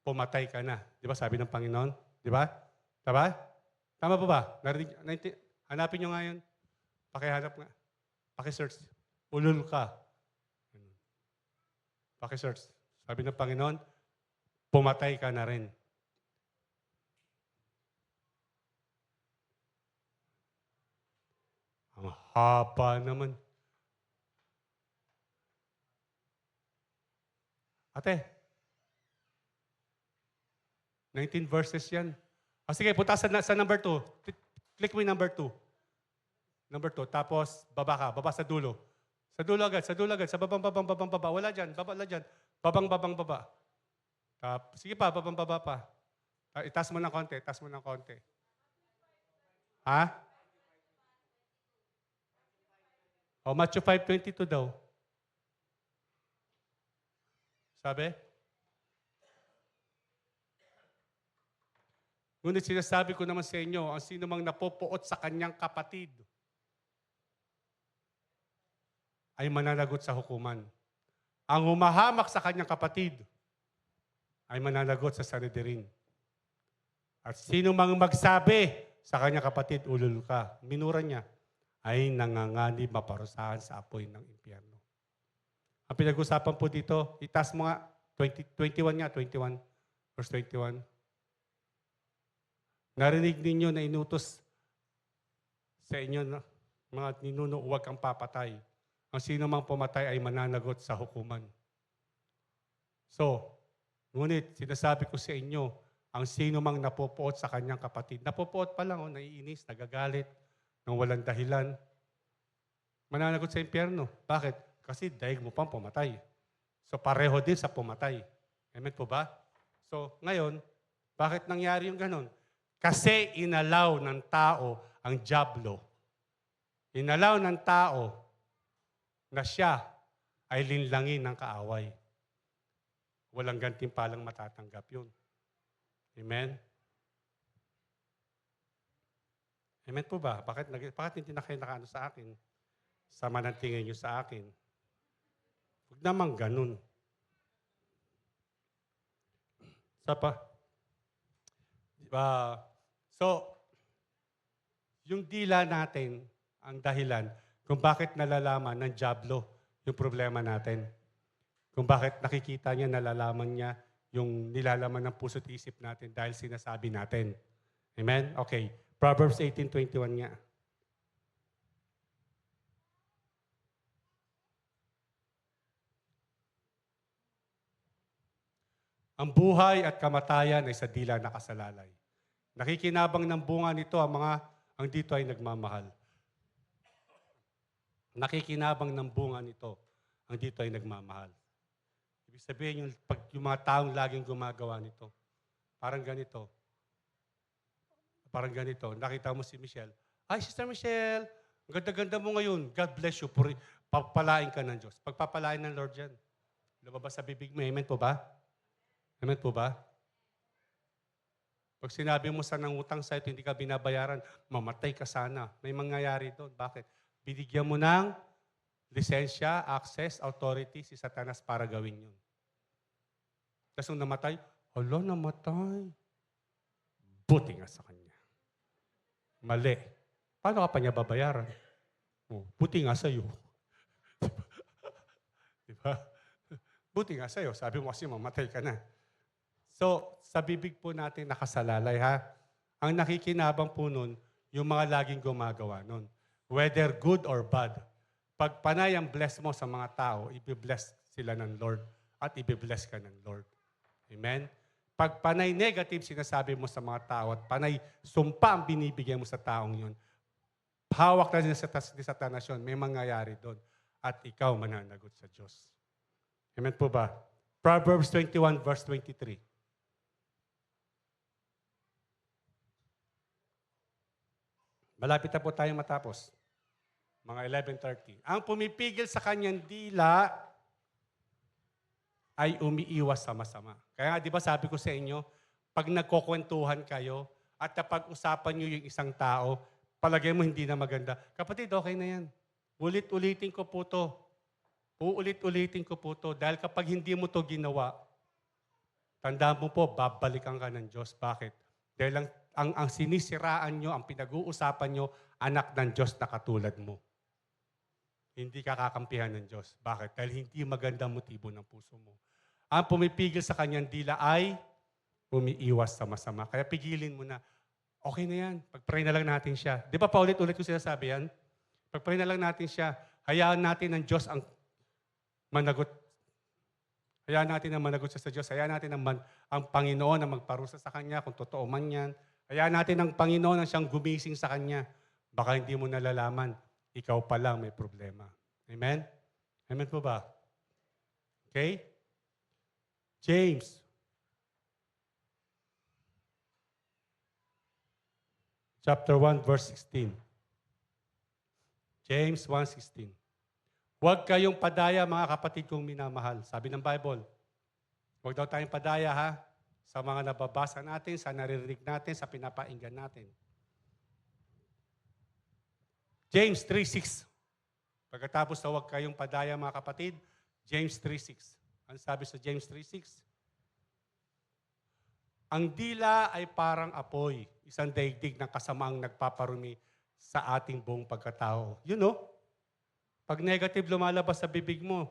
pumatay ka na. Di ba sabi ng Panginoon? Di ba? Tama? Tama po ba? Hanapin nyo nga yun. Pakihanap nga. Pakisearch. Ulul ka. Pakisearch. Sabi ng Panginoon, pumatay ka na rin. Ang haba naman. Ate, 19 verses yan. Sige, punta sa number 2. Click mo yung number 2. Number 2. Tapos, baba ka. Baba sa dulo. Sa dulo agad. Sa babang, baba. Wala dyan. Babang, baba. Sige pa, babang, baba pa. Itaas mo ng konti. Ha? O, Matthew 5:22 daw. Sabi? Ngunit sinasabi ko naman sa inyo, ang sino mang napopoot sa kanyang kapatid ay mananagot sa hukuman. Ang humahamak sa kanyang kapatid ay mananagot sa Sanhedrin. At sino mang magsabi sa kanyang kapatid, ulul ka, minura niya, ay nanganganib maparusahan sa apoy ng impyerno. Ang pinag-usapan po dito, itaas mo nga, 21, verse 21. Narinig ninyo na inutos sa inyo, mga ninuno, huwag kang papatay. Ang sino mang pumatay ay mananagot sa hukuman. So, ngunit sinasabi ko sa inyo, ang sino mang napopoot sa kanyang kapatid, napopoot pa lang, naiinis, nagagalit, nang walang dahilan, mananagot sa impyerno. Bakit? Kasi daig mo pang pumatay. So pareho din sa pumatay. Amen po ba? So ngayon, bakit nangyari yung ganon? Kasi inalaw ng tao ang dyablo. Inalaw ng tao na siya ay linlangin ng kaaway. Walang gantimpalang matatanggap yun. Amen? Amen po ba? Bakit hindi na kayo nakaano sa akin? Sama ng tingin nyo sa akin. Huwag naman ganun. So, yung dila natin, ang dahilan kung bakit nalalaman ng dyablo yung problema natin. Kung bakit nakikita niya, nalalaman niya yung nilalaman ng puso't isip natin dahil sinasabi natin. Amen? Okay. Proverbs 18:21 nga. Ang buhay at kamatayan ay sa dila nakasalalay. Nakikinabang ng bunga nito ang dito ay nagmamahal. Nakikinabang ng bunga nito ang dito ay nagmamahal. Ibig sabihin, yung mga taong laging gumagawa nito, parang ganito. Nakita mo si Michelle. Ay, Sister Michelle, ang ganda-ganda mo ngayon. God bless you. Pagpalain ka ng Diyos. Pagpapalain ng Lord yan. Lumabas sa bibig mo. Amen po ba? Amen po ba? Pag sinabi mo sa nangutang sa ito, hindi ka binabayaran, mamatay ka sana. May mangyayari doon. Bakit? Binigyan mo ng lisensya, access, authority si Satanas para gawin yun. Tapos nung namatay, namatay. Buti nga sa kanya. Mali. Paano ka pa niya babayaran? Buti nga sa'yo. Diba? Buti nga sa'yo. Sabi mo kasi mamatay ka na. So, sa bibig po natin nakasalalay, ha? Ang nakikinabang po nun, yung mga laging gumagawa nun. Whether good or bad. Pag panay ang bless mo sa mga tao, ibibless sila ng Lord at ibibless ka ng Lord. Amen? Pag panay negative sinasabi mo sa mga tao at panay sumpa ang binibigyan mo sa taong yun, hawak na ni Satanas yun, may mangyayari doon. At ikaw mananagot sa Diyos. Amen po ba? Proverbs 21 verse 23. Malapit na po tayong matapos. Mga 11:30. Ang pumipigil sa kanyang dila ay umiiwas sa masama. Kaya nga, di ba sabi ko sa inyo, pag nagkukwentuhan kayo at napag-usapan nyo yung isang tao, palagay mo hindi na maganda. Kapatid, okay na yan. Ulit-ulitin ko po to. Uulit-ulitin ko po to. Dahil kapag hindi mo to ginawa, tandaan mo po, babalikan ka ng Diyos. Bakit? Dahil ang sinisiraan nyo, ang pinag-uusapan nyo, anak ng Diyos na katulad mo. Hindi ka kakampihan ng Diyos. Bakit? Dahil hindi magandang motibo ng puso mo. Ang pumipigil sa kanyang dila ay umiiwas sa masama. Kaya pigilin mo na, okay na yan, pag-pray na lang natin siya. Di ba paulit-ulit ko sinasabi yan? Pag-pray na lang natin siya, hayaan natin ng Diyos ang managot. Hayaan natin ang managot siya sa Diyos. Hayaan natin ang Panginoon na magparusa sa Kanya kung totoo man yan. Hayaan natin ang Panginoon na siyang gumising sa Kanya. Baka hindi mo nalalaman, ikaw pa lang may problema. Amen? Amen po ba? Okay? James. Chapter 1, verse 16. James 1:16. Huwag kayong padaya, mga kapatid kong minamahal. Sabi ng Bible. Huwag daw tayong padaya, ha? Sa mga nababasa natin, sa naririnig natin, sa pinapainggan natin. James 3:6. Pagkatapos na huwag kayong padaya, mga kapatid, James 3:6. Ano sabi sa James 3:6? Ang dila ay parang apoy, isang daigdig ng kasamaang nagpaparumi sa ating buong pagkatao. You know, pag negative lumalabas sa bibig mo,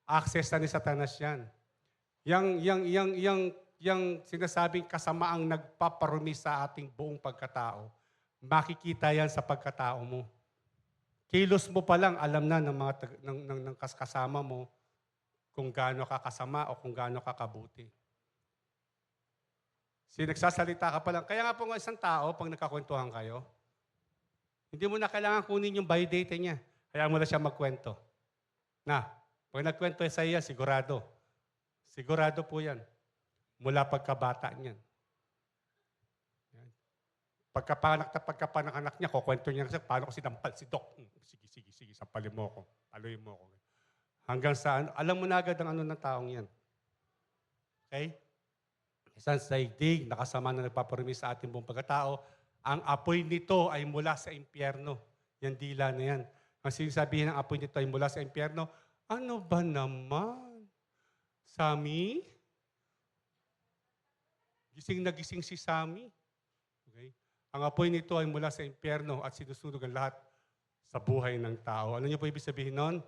access na ni Satanas yan. Yang sinasabing kasamaang nagpaparumi sa ating buong pagkatao, makikita yan sa pagkatao mo. Kilos mo pa lang, alam na ng kasama mo kung gaano ka kasama o kung gaano ka kabuti. Nagsasalita ka pa lang. Kaya nga po ng isang tao, pag nagkakwentuhan kayo, hindi mo na kailangan kunin yung validate niya. Kaya mo na siya magkwento. Na, pag nagkwento sa iya, sigurado. Sigurado po yan. Mula pagkabata niyan. Pagkapanak niya, kukwento niya kasi paano ko sinampal si Doc. Sige, sampalin mo ako. Paluin mo ako. Hanggang saan, alam mo na agad ang ano ng taong yan. Okay? Isang saigdig, nakasama na nagpaparumi sa ating buong pagkatao, ang apoy nito ay mula sa impyerno. Yan dila na yan. Ang sinasabihin ng apoy nito ay mula sa impyerno, ano ba naman? Sami? Gising na gising si Sami. Okay? Ang apoy nito ay mula sa impyerno at sinusunog ang lahat sa buhay ng tao. Ano niyo po ibig sabihin nun?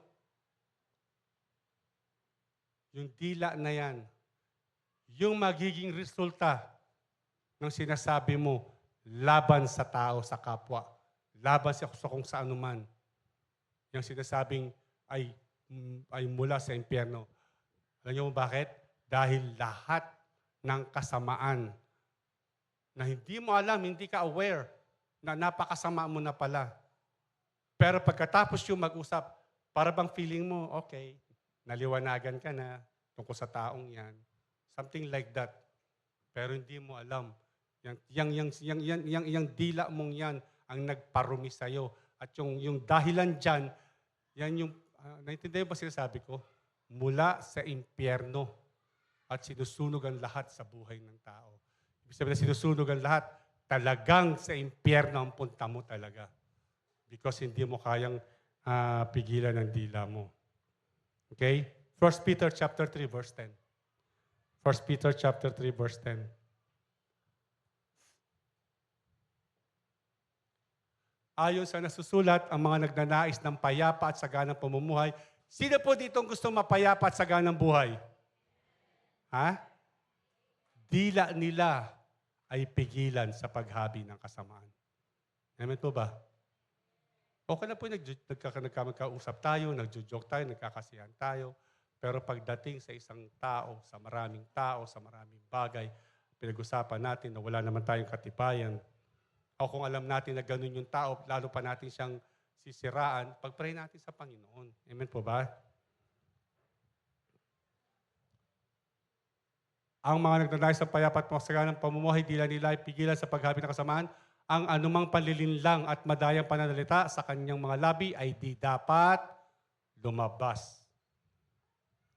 Yung dila na yan, yung magiging resulta ng sinasabi mo laban sa tao, sa kapwa, laban sa kung saan man, yung sinasabing ay mula sa impyerno. Alam niyo mo bakit? Dahil lahat ng kasamaan na hindi mo alam, hindi ka aware na napakasama mo na pala. Pero pagkatapos yung mag-usap, para bang feeling mo, okay, naliwanagan ka na tungkol sa taong yan. Something like that. Pero hindi mo alam. Yang dila mong yan ang nagparumi sa'yo. At yung dahilan dyan, yan yung, naintindihan ba sinasabi ko? Mula sa impyerno at sinusunog ang lahat sa buhay ng tao. Ibig sabihin na sinusunog ang lahat, talagang sa impyerno ang punta mo talaga. Because hindi mo kayang pigilan ang dila mo. Okay? 1 Peter chapter 3, verse 10. 1 Peter chapter 3, verse 10. Ayon sa nasusulat, ang mga nagnanais ng payapa at saganang pamumuhay. Sino po ditong gusto mapayapa at saganang buhay? Ha? Dila nila ay pigilan sa paghabi ng kasamaan. Amen po ba? Okay na po nagkakausap tayo, nagjo-joke tayo, nagkakasiyahan tayo. Pero pagdating sa isang tao, sa maraming bagay, pinag-usapan natin na wala naman tayong katibayan, o kung alam natin na ganun yung tao, lalo pa natin siyang sisiraan, pag-pray natin sa Panginoon. Amen po ba? Ang mga nagnanais ng payapa at masaganang pamumuhay, dila nila ay pigilan sa paghabi ng kasamaan, ang anumang panlilinlang at madayang pananalita sa kanyang mga labi ay di dapat lumabas.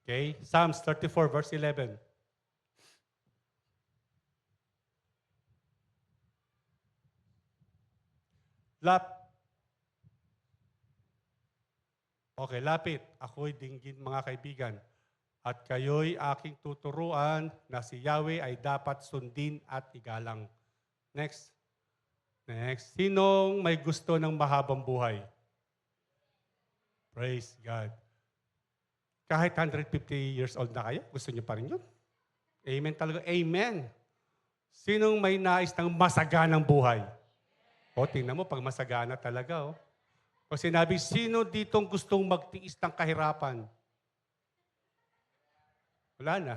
Okay? Psalms 34, verse 11. Lap. Okay, lapit. Ako'y dinggin mga kaibigan. At kayo'y aking tuturuan na si Yahweh ay dapat sundin at igalang. Next. Next. Sinong may gusto ng mahabang buhay? Praise God. Kahit 150 years old na kayo, gusto niyo pa rin yun? Amen talaga. Amen. Sinong may nais ng masaganang buhay? O, tingnan mo, pag masagana talaga, oh. Pag sinabi, sino ditong gustong magtiis ng kahirapan? Wala na.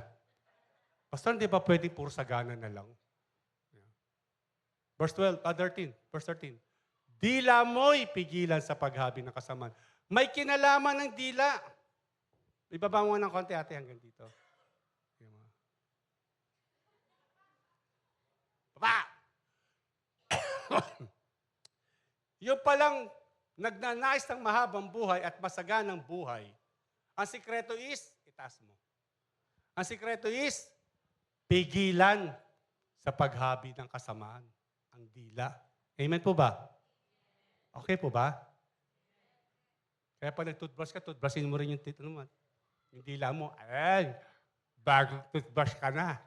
Pastor, di ba pwedeng puro sagana na lang? Verse 12, 13. Verse 13. Dila mo'y pigilan sa paghabi ng kasamaan. May kinalaman ng dila. Ibaba mo ng konti, ate, hanggang dito. Baba! Yung palang nagnanais ng mahabang buhay at masaganang buhay, ang sikreto is, itaas mo. Ang sikreto is, pigilan sa paghabi ng kasamaan. Ang dila. Amen po ba? Okay po ba? Kaya pag nag-toothbrush ka, toothbrushin mo rin yung yung dila mo. Ay, bagong toothbrush ka na.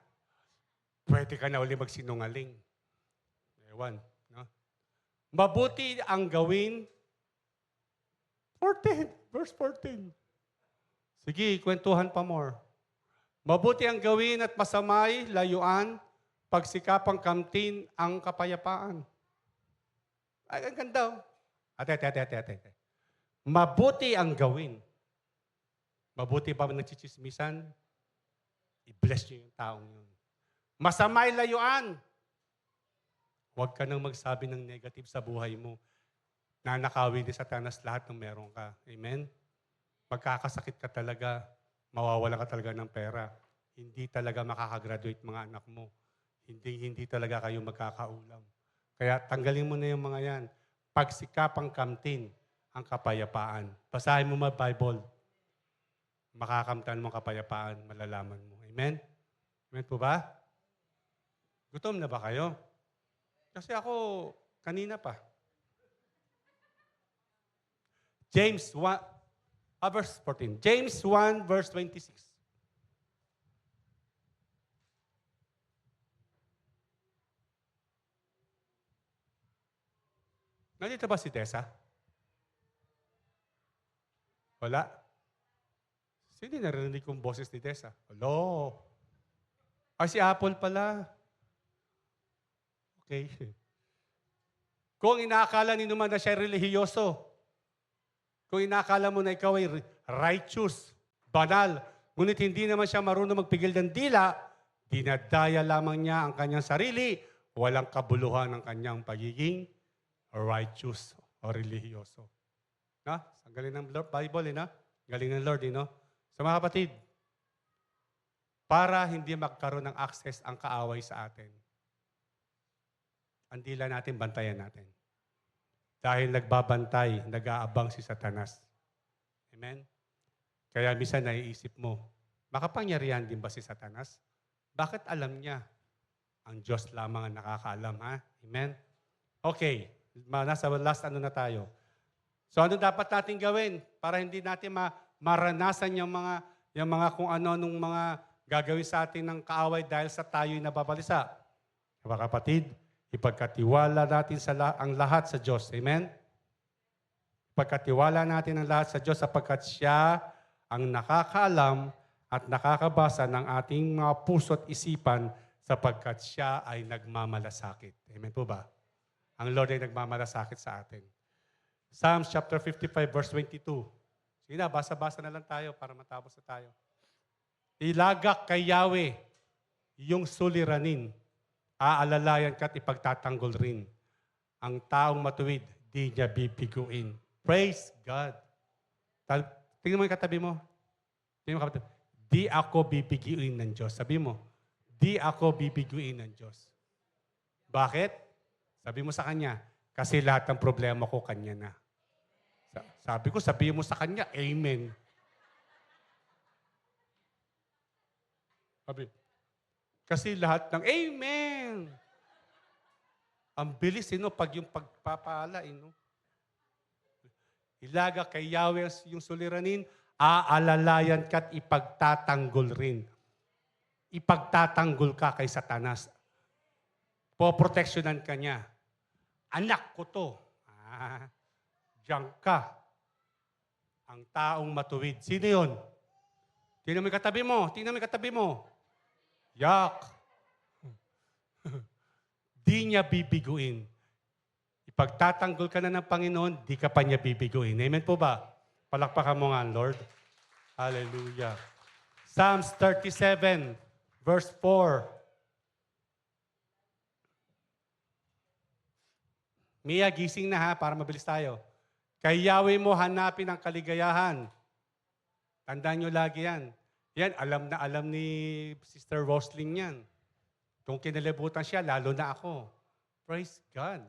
Pwede ka na uli magsinungaling. Ewan. No? Mabuti ang gawin. 14. Verse 14. Sige, kwentuhan pa more. Mabuti ang gawin at masamay, layuan, pagsikapang kamtin ang kapayapaan. Ay, ang ganda. Ate. Mabuti ang gawin. Mabuti ba nagchichismisan? I-bless niyo yung taong yun. Masamay layuan. Huwag ka nang magsabi ng negative sa buhay mo. Nanakawin ni Satanas lahat ng meron ka. Amen? Magkakasakit ka talaga. Mawawala ka talaga ng pera. Hindi talaga makakagraduate mga anak mo. Hindi talaga kayo magkakaulam. Kaya tanggalin mo na yung mga yan. Pagsikapang kamtin ang kapayapaan. Basahin mo Bible. Makakamtan mo ang kapayapaan, malalaman mo. Amen? Amen po ba? Gutom na ba kayo? Kasi ako, kanina pa. James 1, verse 14. James 1, verse 26. Nandito ba si Tessa? Wala? Sino narinig kong boses ni Tessa? Hello? Ay, si Apple pala. Okay. Kung inaakala ni naman na siya relihiyoso, kung inaakala mo na ikaw ay righteous, banal, ngunit hindi naman siya marunong magpigil ng dila, dinadaya lamang niya ang kanyang sarili, walang kabuluhan ng kanyang pagiging righteous o relihiyoso. Na? Ang galing ng Bible, na? Galing ng Lord, no? So mga kapatid, para hindi magkaroon ng access ang kaaway sa atin, ang dila natin, bantayan natin. Dahil nagbabantay, nag-aabang si Satanas. Amen? Kaya minsan naiisip mo, makapangyarihan din ba si Satanas? Bakit alam niya? Ang Diyos lamang ang nakakaalam, ha? Amen? Okay, nasa last na tayo. So ano dapat natin gawin para hindi natin maranasan yung mga kung ano-anong mga gagawin sa atin ng kaaway dahil sa tayo'y nababalisa? Mga kapatid, ipagkatiwala natin ang lahat sa Diyos. Amen? Ipagkatiwala natin ang lahat sa Diyos sapagkat siya ang nakakaalam at nakakabasa ng ating mga puso at isipan sapagkat siya ay nagmamalasakit. Amen po ba? Ang Lord ay nagmamalasakit sa atin. Psalms chapter 55 verse 22. Sige na, basa-basa na lang tayo para matapos na tayo. Ilagak kay Yahweh yung suliranin. Aalalayan ka't ipagtatanggol rin. Ang taong matuwid, di niya bibiguin. Praise God. Tingnan mo yung katabi mo. Tingnan mo katabi. Di ako bibiguin ng Diyos. Sabi mo, di ako bibiguin ng Diyos. Bakit? Sabi mo sa Kanya, kasi lahat ng problema ko Kanya na. Sabi ko, sabihin mo sa Kanya, Amen. Sabi, kasi lahat ng Amen. Ang bilis, pag yung pagpapala, Ilaga kay Yahweh yung suliranin, aalalayan ka't ipagtatanggol rin. Ipagtatanggol ka kay Satanas. Poproteksyonan ka niya. Anak ko to. Diyan ka. Ang taong matuwid. Sino yun? Tingnan mo yung katabi mo. Tingnan mo yung katabi mo. Yak. Di niya bibiguin. Ipagtatanggol ka na ng Panginoon, di ka pa niya bibiguin. Amen po ba? Palakpakan mo nga, Lord. Hallelujah. Psalms 37, verse 4. Mia, gising na ha, para mabilis tayo. Kay Yahweh mo hanapin ang kaligayahan. Tandaan nyo lagi yan. Yan, alam na alam ni Sister Rosling yan. Kung kinalibutan siya, lalo na ako. Praise God.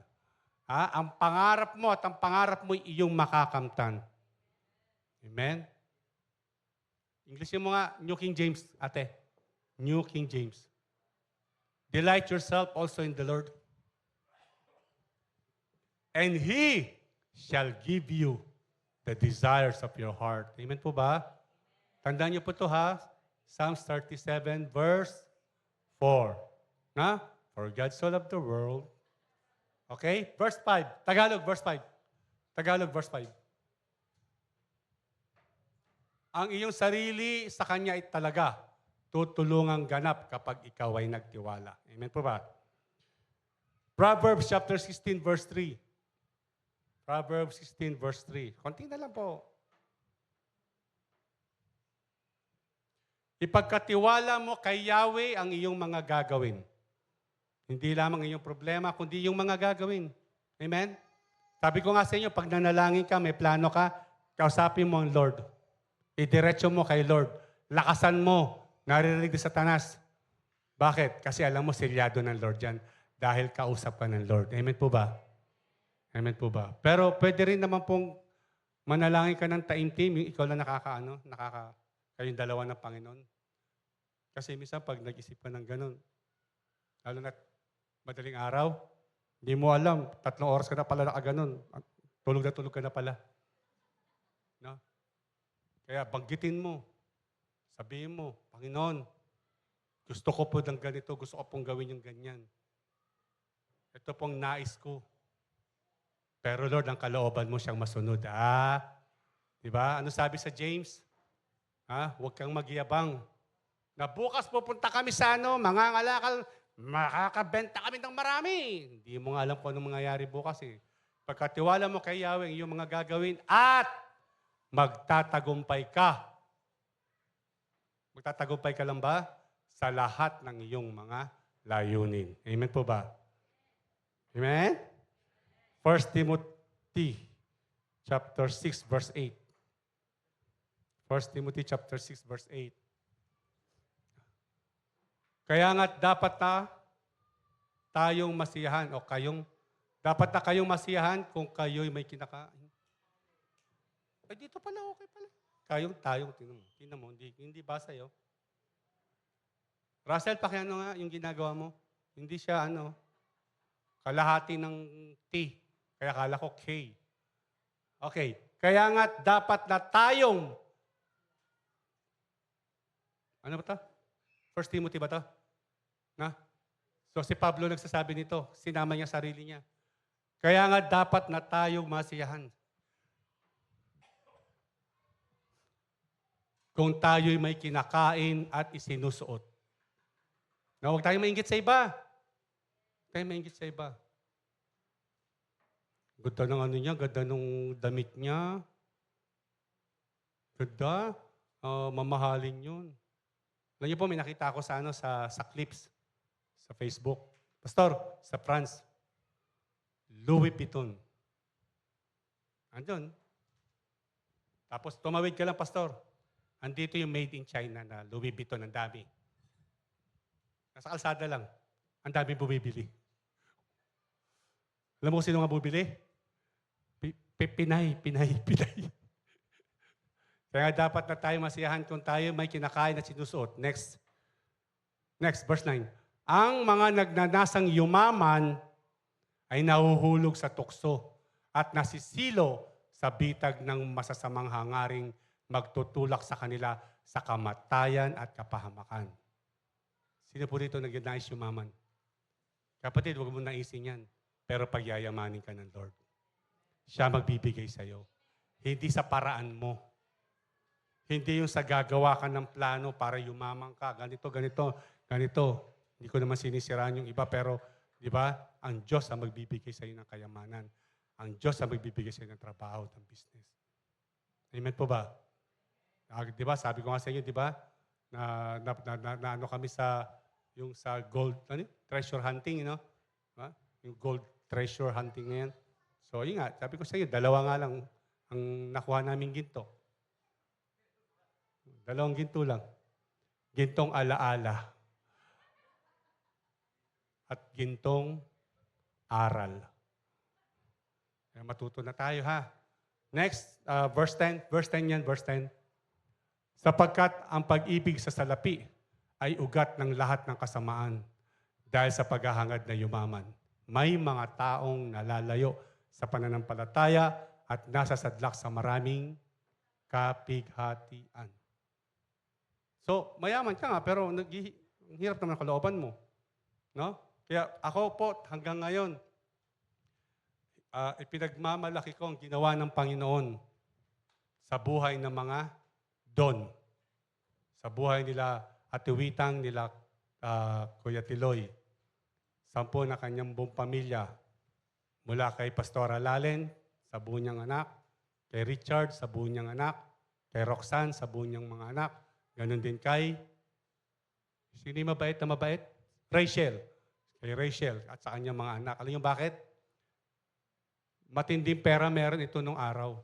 Ang pangarap mo at ang pangarap mo iyong makakamtan. Amen? English mo nga, New King James, ate. New King James. Delight yourself also in the Lord. And He shall give you the desires of your heart. Amen po ba? Tandaan niyo po ito ha. Psalms 37 verse 4. For God so loved the world. Okay? Verse 5. Tagalog, verse 5. Tagalog, verse 5. Ang iyong sarili sa Kanya ay talaga tutulungang ganap kapag ikaw ay nagtiwala. Amen po ba? Proverbs chapter 16 verse 3. Proverbs 16 verse 3. Konti na lang po. Ipagkatiwala mo kay Yahweh ang iyong mga gagawin. Hindi lamang iyong problema, kundi yung mga gagawin. Amen? Sabi ko nga sa inyo, pag nanalangin ka, may plano ka, kausapin mo ang Lord. Idiretso mo kay Lord. Lakasan mo. Naririnig sa Satanas. Bakit? Kasi alam mo, selyado ng Lord yan. Dahil kausap ka ng Lord. Amen po ba? Amen po ba? Pero pwede rin naman pong manalangin ka ng taimtim, yung ikaw lang kayong dalawa ng Panginoon. Kasi minsan pag nag-isip ka ng ganun, lalo na madaling araw, hindi mo alam, 3 oras ka na pala nakaganon. Tulog ka na pala. No? Kaya banggitin mo. Sabihin mo, Panginoon, gusto ko po ng ganito, gusto ko pong gawin yung ganyan. Ito pong nais ko. Pero Lord, ang kalooban mo siyang masunod. Di ba? Ano sabi sa James? Huwag kang magyabang. Na bukas pupunta kami sa mangangalakal, makakabenta kami ng marami. Hindi mo nga alam kung anong mangyayari bukas eh. Pagkatiwala mo kay Yahweh ang iyong mga gagawin at magtatagumpay ka. Magtatagumpay ka lang ba? Sa lahat ng iyong mga layunin. Amen po ba? Amen? 1 Timothy chapter 6 verse 8. 1 Timothy chapter 6 verse 8. Kaya nga dapat na tayong masiyahan o dapat na kayong masiyahan kung kayo'y may kinakain. Ay, dito pala, okay pala. Tayong, tingnan mo, hindi basa yun. Russell, pakiano nga yung ginagawa mo? Hindi siya, kalahati ng T. Kaya akala ko K. Okay. Kaya nga dapat na tayong, ano ba ito? 1 Timothy ba ito? So si Pablo nagsasabi nito, sinama niya sarili niya. Kaya nga dapat na tayong masiyahan. Kung tayo'y may kinakain at isinusuot. Huwag tayong mainggit sa iba. Huwag tayong mainggit sa iba. Ganda ng niya, ganda ng damit niya. Ganda. Mamahalin yun. Alam niyo po, may nakita ako sa clips sa Facebook. Pastor, sa France, Louis Vuitton. Andun. Tapos tumawid ka lang, Pastor. Andito yung made in China na Louis Vuitton, ang dami. Nasa kalsada lang. Ang dami bumibili. Alam mo kung sino nga bumibili? Pinay. Kaya dapat na tayo masiyahan kung tayo may kinakain at sinusuot. Next, verse 9. Ang mga nagnanasang yumaman ay nahuhulog sa tukso at nasisilo sa bitag ng masasamang hangaring magtutulak sa kanila sa kamatayan at kapahamakan. Sino po dito nag-nais yumaman? Kapatid, huwag mo naisin yan. Pero pagyayamanin ka ng Lord. Siya magbibigay sa'yo. Hindi sa paraan mo. Hindi yung sa gagawa ka ng plano para yumaman ka. Ganito, ganito, ganito. Hindi ko naman sinisiraan yung iba, pero di ba? Ang Diyos ang magbibigay sa'yo ng kayamanan. Ang Diyos ang magbibigay sa'yo ng trabaho, ng business. Amen po ba? Di ba? Sabi ko nga sa inyo, di ba? Na ano kami sa yung sa gold treasure hunting, you know? Diba? Yung gold treasure hunting na yan. So, yun nga, sabi ko sa inyo, dalawa nga lang ang nakuha namin ginto. Dalawang ginto lang. Gintong alaala. At gintong aral. Kaya matuto na tayo, ha? Next, verse 10. Verse 10 yan, verse 10. Sapagkat ang pag-ibig sa salapi ay ugat ng lahat ng kasamaan dahil sa paghahangad na yumaman. May mga taong nalalayo sa pananampalataya at nasasadlak sa maraming kapighatian. So, mayaman ka nga, pero ang hirap naman ang kalooban mo. No? Kaya ako po, hanggang ngayon, ipinagmamalaki ko ang ginawa ng Panginoon sa buhay ng mga don. Sa buhay nila Ate Witang, nila Kuya Tiloy. 10 na kanyang buong pamilya. Mula kay Pastora Lalen, sa buo niyang anak. Kay Richard, sa buo niyang anak. Kay Roxanne, sa buo niyang mga anak. Ganon din kay, sino yung mabait na mabait? Rachel. Kay Rachel at sa kanyang mga anak. Alam niyo bakit? Matinding pera meron ito nung araw.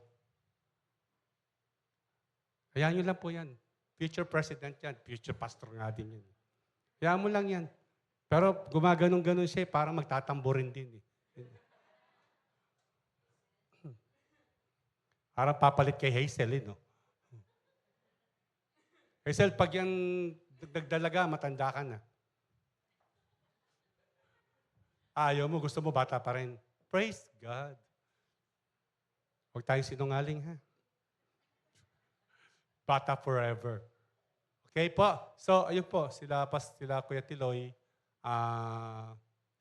Hayaan niyo lang po yan. Future president yan. Future pastor nga din yan. Hayaan mo lang yan. Pero gumaganon-ganon siya para magtatamborin din. Parang papalit kay Hazel, no? Hazel, pag yan nagdalaga, matanda ka na. Ayaw mo, gusto mo, bata pa rin. Praise God. Huwag tayong sinungaling, ha? Bata forever. Okay po? So, ayun po, sila Kuya Tiloy,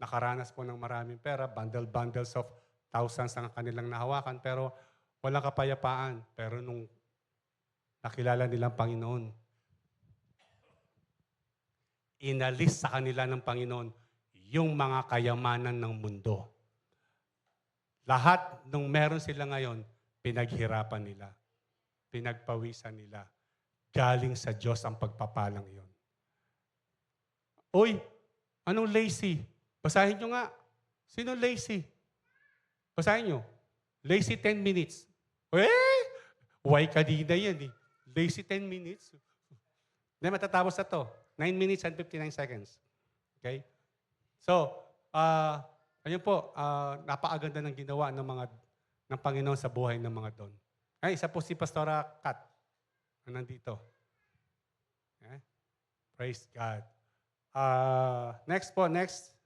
nakaranas po ng maraming pera, bundles of thousands ang kanilang nahawakan, pero walang kapayapaan. Pero nung nakilala nilang Panginoon, inalis sa kanila ng Panginoon yung mga kayamanan ng mundo. Lahat nung meron sila ngayon, pinaghirapan nila. Pinagpawisan nila. Galing sa Diyos ang pagpapalang iyon. Uy, anong lazy? Basahin nyo nga. Sino lazy? Basahin nyo. Lazy 10 minutes. Why kanina yan eh. Lazy 10 minutes. Hindi, matatapos na to. 9 minutes and 59 seconds. Okay? So, ayun po, napakaganda ng ginawa ng Panginoon sa buhay ng mga don. Ay, isa po si Pastora Kat na nandito. Okay? Praise God. Next po, next.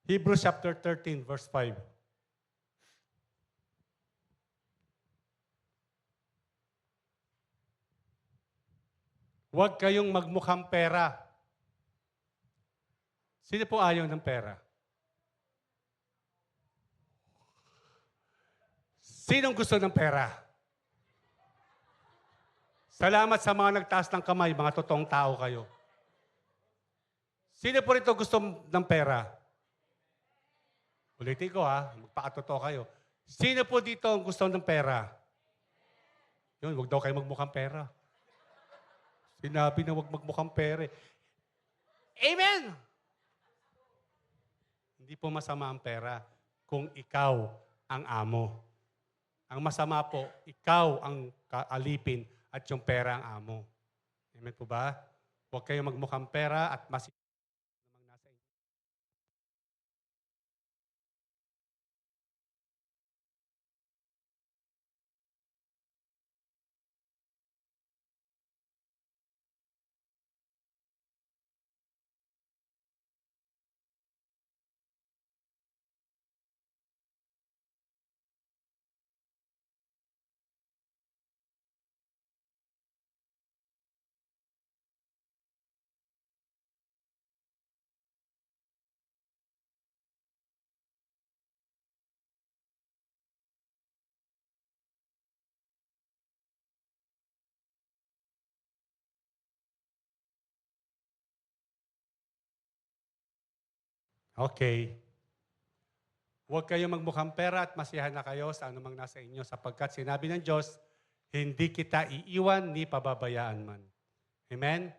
Hebrews chapter 13, verse 5. Huwag kayong magmukhang pera. Sino po ayaw ng pera? Sinong gusto ng pera? Salamat sa mga nagtaas ng kamay, mga totoong tao kayo. Sino po rito gusto ng pera? Ulitin ko ha, magpakatotoo kayo. Sino po dito ang gusto ng pera? Yun, huwag daw kayo magmukhang pera. Sinabi na huwag magmukhang pera. Amen! Hindi po masama ang pera kung ikaw ang amo. Ang masama po, ikaw ang kaalipin at yung pera ang amo. Amen po ba? Huwag kayong magmukhang pera at Okay. Huwag kayong magmukhang pera at masiyahan na kayo sa anumang nasa inyo sapagkat sinabi ng Diyos, hindi kita iiwan ni pababayaan man. Amen?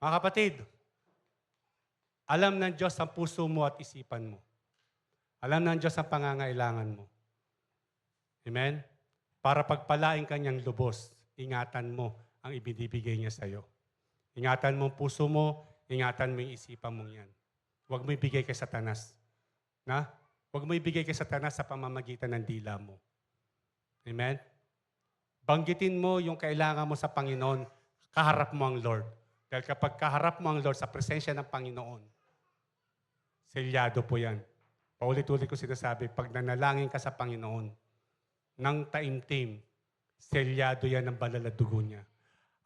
Mga kapatid, alam ng Diyos ang puso mo at isipan mo. Alam ng Diyos ang pangangailangan mo. Amen? Para pagpalain kanyang lubos, ingatan mo ang ibinibigay niya sa iyo. Ingatan mo ang puso mo, ingatan mo yung isipan mong yan. Huwag mo ibigay kay Satanas. Na? Huwag mo ibigay kay Satanas sa pamamagitan ng dila mo. Amen? Banggitin mo yung kailangan mo sa Panginoon, kaharap mo ang Lord. Dahil kapag kaharap mo ang Lord sa presensya ng Panginoon, selyado po yan. Paulit-ulit ko sinasabi, pag nanalangin ka sa Panginoon, ng taimtim, selyado yan ng banal na dugo niya.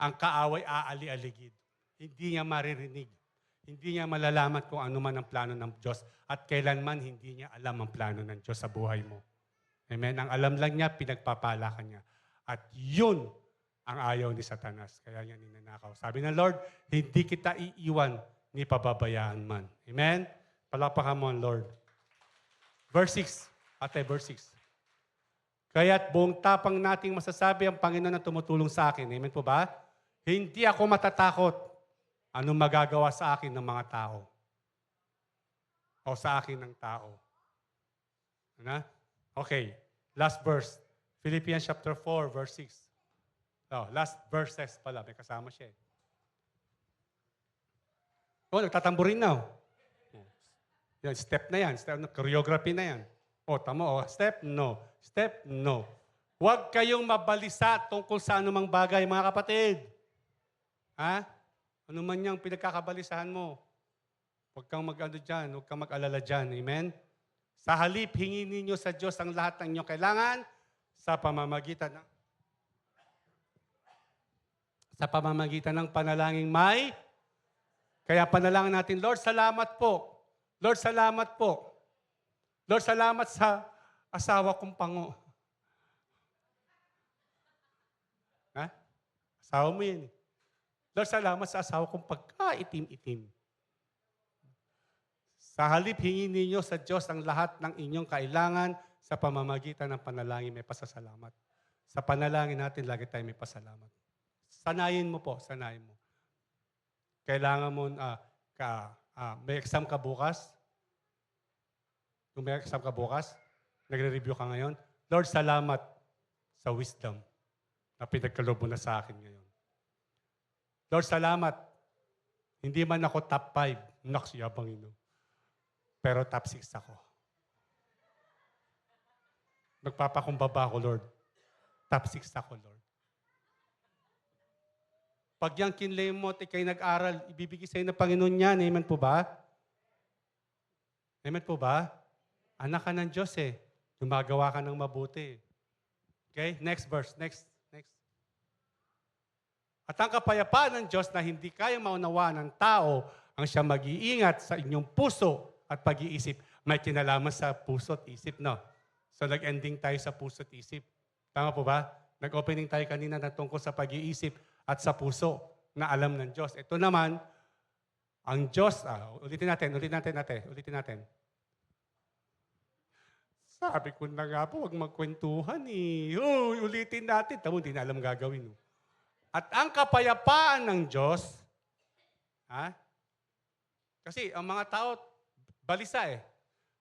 Ang kaaway aali-aligid. Hindi niya maririnig. Hindi niya malalaman kung ano man ang plano ng Diyos at kailanman hindi niya alam ang plano ng Diyos sa buhay mo. Amen? Ang alam lang niya, pinagpapala ka niya. At yun ang ayaw ni Satanas. Kaya niya ninanakaw. Sabi ng Lord, hindi kita iiwan ni pababayaan man. Amen? Palakpakan mo ang Lord. Verse 6. Ate, verse 6. Kaya't buong tapang nating masasabi ang Panginoon na tumutulong sa akin. Amen po ba? Hindi ako matatakot. Anong magagawa sa akin ng mga tao? O sa akin ng tao? Ano? Okay. Last verse. Philippians chapter 4, verse 6. Oh, last verse 6 pala. May kasama siya. Oh, nagtatamburin na. Yan, step na yan. Step, choreography na yan. O, tama o. Step, no. Step, no. Huwag kayong mabalisa tungkol sa anumang bagay, mga kapatid. Ha? Ano man yung pinagkakabalisahan mo. Huwag kang mag-ano dyan. Huwag kang mag-alala dyan. Amen? Sa halip, hingin ninyo sa Diyos ang lahat ng inyong kailangan sa pamamagitan ng panalangin may. Kaya panalangin natin, Lord, salamat po. Lord, salamat po. Lord, salamat sa asawa kong pango. Ha? Asawa mo yan. Lord, salamat sa asawa kong pagkaitim-itim. Sa halip, hingin ninyo sa Diyos ang lahat ng inyong kailangan sa pamamagitan ng panalangin may pasasalamat. Sa panalangin natin, lagi tayo may pasalamat. Sanayin mo po, sanayin mo. Kailangan mo, may exam ka bukas. Kung may exam ka bukas, nagre-review ka ngayon, Lord, salamat sa wisdom na pinagkaloob mo na sa akin ngayon. Lord, salamat. Hindi man ako top 5. Naks, yabang ino. Pero top 6 ako. Nagpapakumbaba ako, Lord. Top 6 ako, Lord. Pag yung kinlay mo at ikay nag-aral, ibibigay sa'yo ng Panginoon yan. Amen po ba? Amen po ba? Anak ka ng Diyos eh. Gumagawa ka ng mabuti. Okay? Next verse. Next. At ang kapayapaan ng Diyos na hindi kayang maunawaan ng tao ang siya mag-iingat sa inyong puso at pag-iisip. May kinalaman sa puso at isip, no? So nag-ending tayo sa puso at isip. Tama po ba? Nag-opening tayo kanina na tungkol sa pag-iisip at sa puso na alam ng Diyos. Ito naman, ang Diyos, ulitin natin. Sabi ko na nga po, huwag magkwentuhan eh. Ulitin natin. Tamo, hindi na alam gagawin. No? At ang kapayapaan ng Diyos, kasi ang mga tao, balisa eh.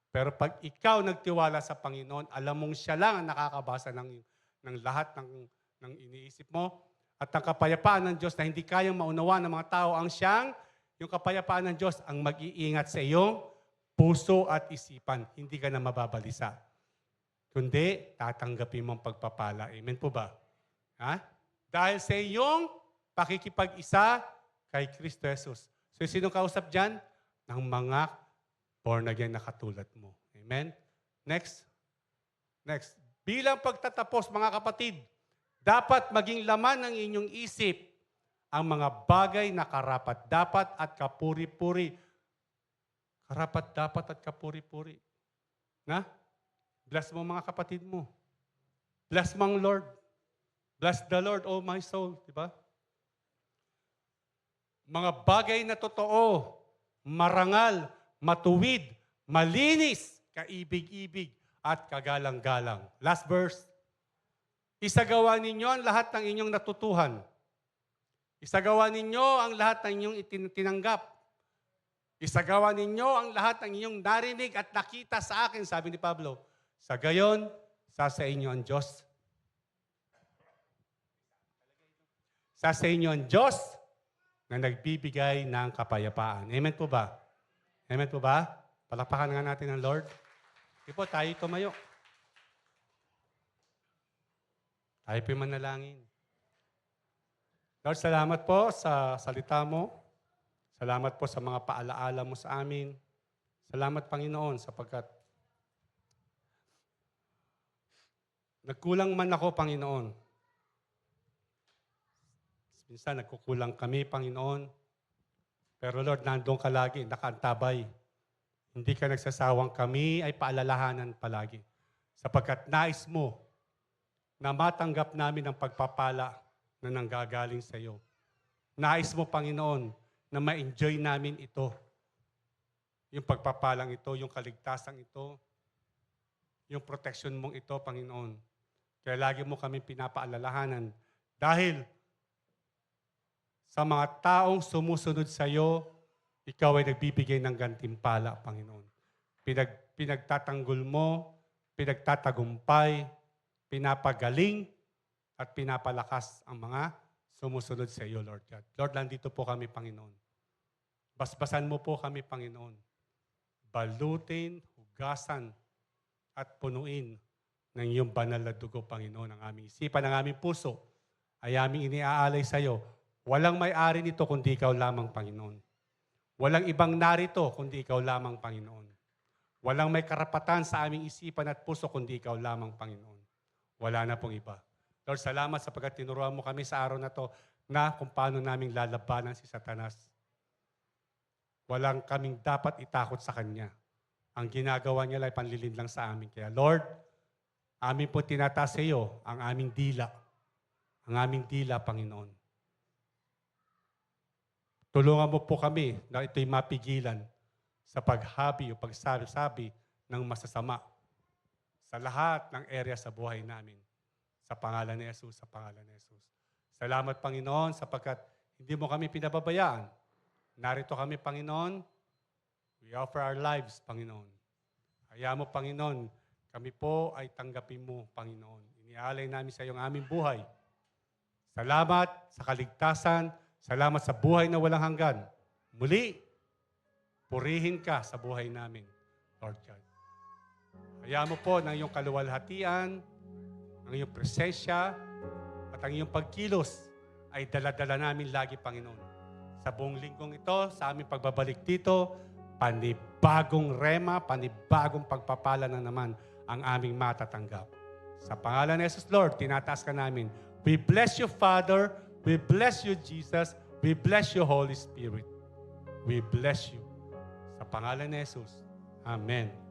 Pero pag ikaw nagtiwala sa Panginoon, alam mong siya lang ang nakakabasa ng lahat ng iniisip mo. At ang kapayapaan ng Diyos na hindi kayang maunawaan ng mga tao, yung kapayapaan ng Diyos ang mag-iingat sa iyong puso at isipan. Hindi ka na mababalisa. Kundi, tatanggapin mo ang pagpapala. Amen po ba? Dahil sa iyong pakikipag-isa kay Kristo Jesus. So, sinong kausap dyan? Ng mga born again na katulad mo. Amen? Next. Bilang pagtatapos, mga kapatid, dapat maging laman ng inyong isip ang mga bagay na karapat-dapat at kapuri-puri. Karapat-dapat at kapuri-puri. Bless mo mga kapatid mo. Bless mo ang Lord. Bless the Lord, oh my soul. Diba? Mga bagay na totoo, marangal, matuwid, malinis, kaibig-ibig, at kagalang-galang. Last verse. Isagawa ninyo ang lahat ng inyong natutuhan. Isagawa ninyo ang lahat ng inyong tinanggap. Isagawa ninyo ang lahat ng inyong narinig at nakita sa akin, sabi ni Pablo. Sa gayon, sa inyo ang Diyos. Sa inyo ang Diyos na nagbibigay ng kapayapaan. Amen po ba? Amen po ba? Palakpakan nga natin ang Lord. Sige po, tayo tumayo. Tayo po manalangin. Lord, salamat po sa salita mo. Salamat po sa mga paalaala mo sa amin. Salamat, Panginoon, sapagkat nagkulang man ako, Panginoon. Minsan nagkukulang kami, Panginoon. Pero Lord, nandun ka lagi, nakaantabay. Hindi ka nagsasawang kami ay paalalahanan palagi. Sapagkat nais mo na matanggap namin ang pagpapala na nanggagaling sa iyo. Nais mo, Panginoon, na ma-enjoy namin ito. Yung pagpapalang ito, yung kaligtasan ito, yung protection mong ito, Panginoon. Kaya lagi mo kami pinapaalalahanan. Dahil sa mga taong sumusunod sa iyo, ikaw ay nagbibigay ng gantimpala, Panginoon. Pinagtatanggol mo, pinagtatagumpay, pinapagaling, at pinapalakas ang mga sumusunod sa iyo, Lord God. Lord, nandito po kami, Panginoon. Basbasan mo po kami, Panginoon. Balutin, hugasan, at punuin ng iyong banal na dugo, Panginoon, ang aming isipan, ang aming puso, ay aming iniaalay sa iyo. Walang may-ari nito kundi ikaw lamang, Panginoon. Walang ibang narito kundi ikaw lamang, Panginoon. Walang may karapatan sa aming isipan at puso kundi ikaw lamang, Panginoon. Wala na pong iba. Lord, salamat sapagkat tinuruan mo kami sa araw na to na kung paano naming lalabanan si Satanas. Walang kaming dapat itakot sa Kanya. Ang ginagawa niya ay panlilin lang sa amin. Kaya Lord, amin po tinataas sa iyo ang aming dila. Ang aming dila, Panginoon. Tulungan mo po kami na ito'y mapigilan sa paghabi o pagsabi ng masasama sa lahat ng area sa buhay namin. Sa pangalan ni Jesus, sa pangalan ni Jesus. Salamat, Panginoon, sapagkat hindi mo kami pinababayaan. Narito kami, Panginoon. We offer our lives, Panginoon. Hayaan mo, Panginoon, kami po ay tanggapin mo, Panginoon. Inialay namin sa iyo ang aming buhay. Salamat sa kaligtasan. Salamat sa buhay na walang hanggan. Muli, purihin ka sa buhay namin, Lord God. Hayaan mo po ng iyong kaluwalhatian, ang iyong presensya, at ang iyong pagkilos ay dala-dala namin lagi, Panginoon. Sa buong linggong ito, sa aming pagbabalik dito, panibagong rema, panibagong pagpapala na naman ang aming matatanggap. Sa pangalan ni Jesus, Lord, tinataas ka namin. We bless you, Father. We bless you, Jesus. We bless you, Holy Spirit. We bless you. Sa pangalan ni Jesus. Amen.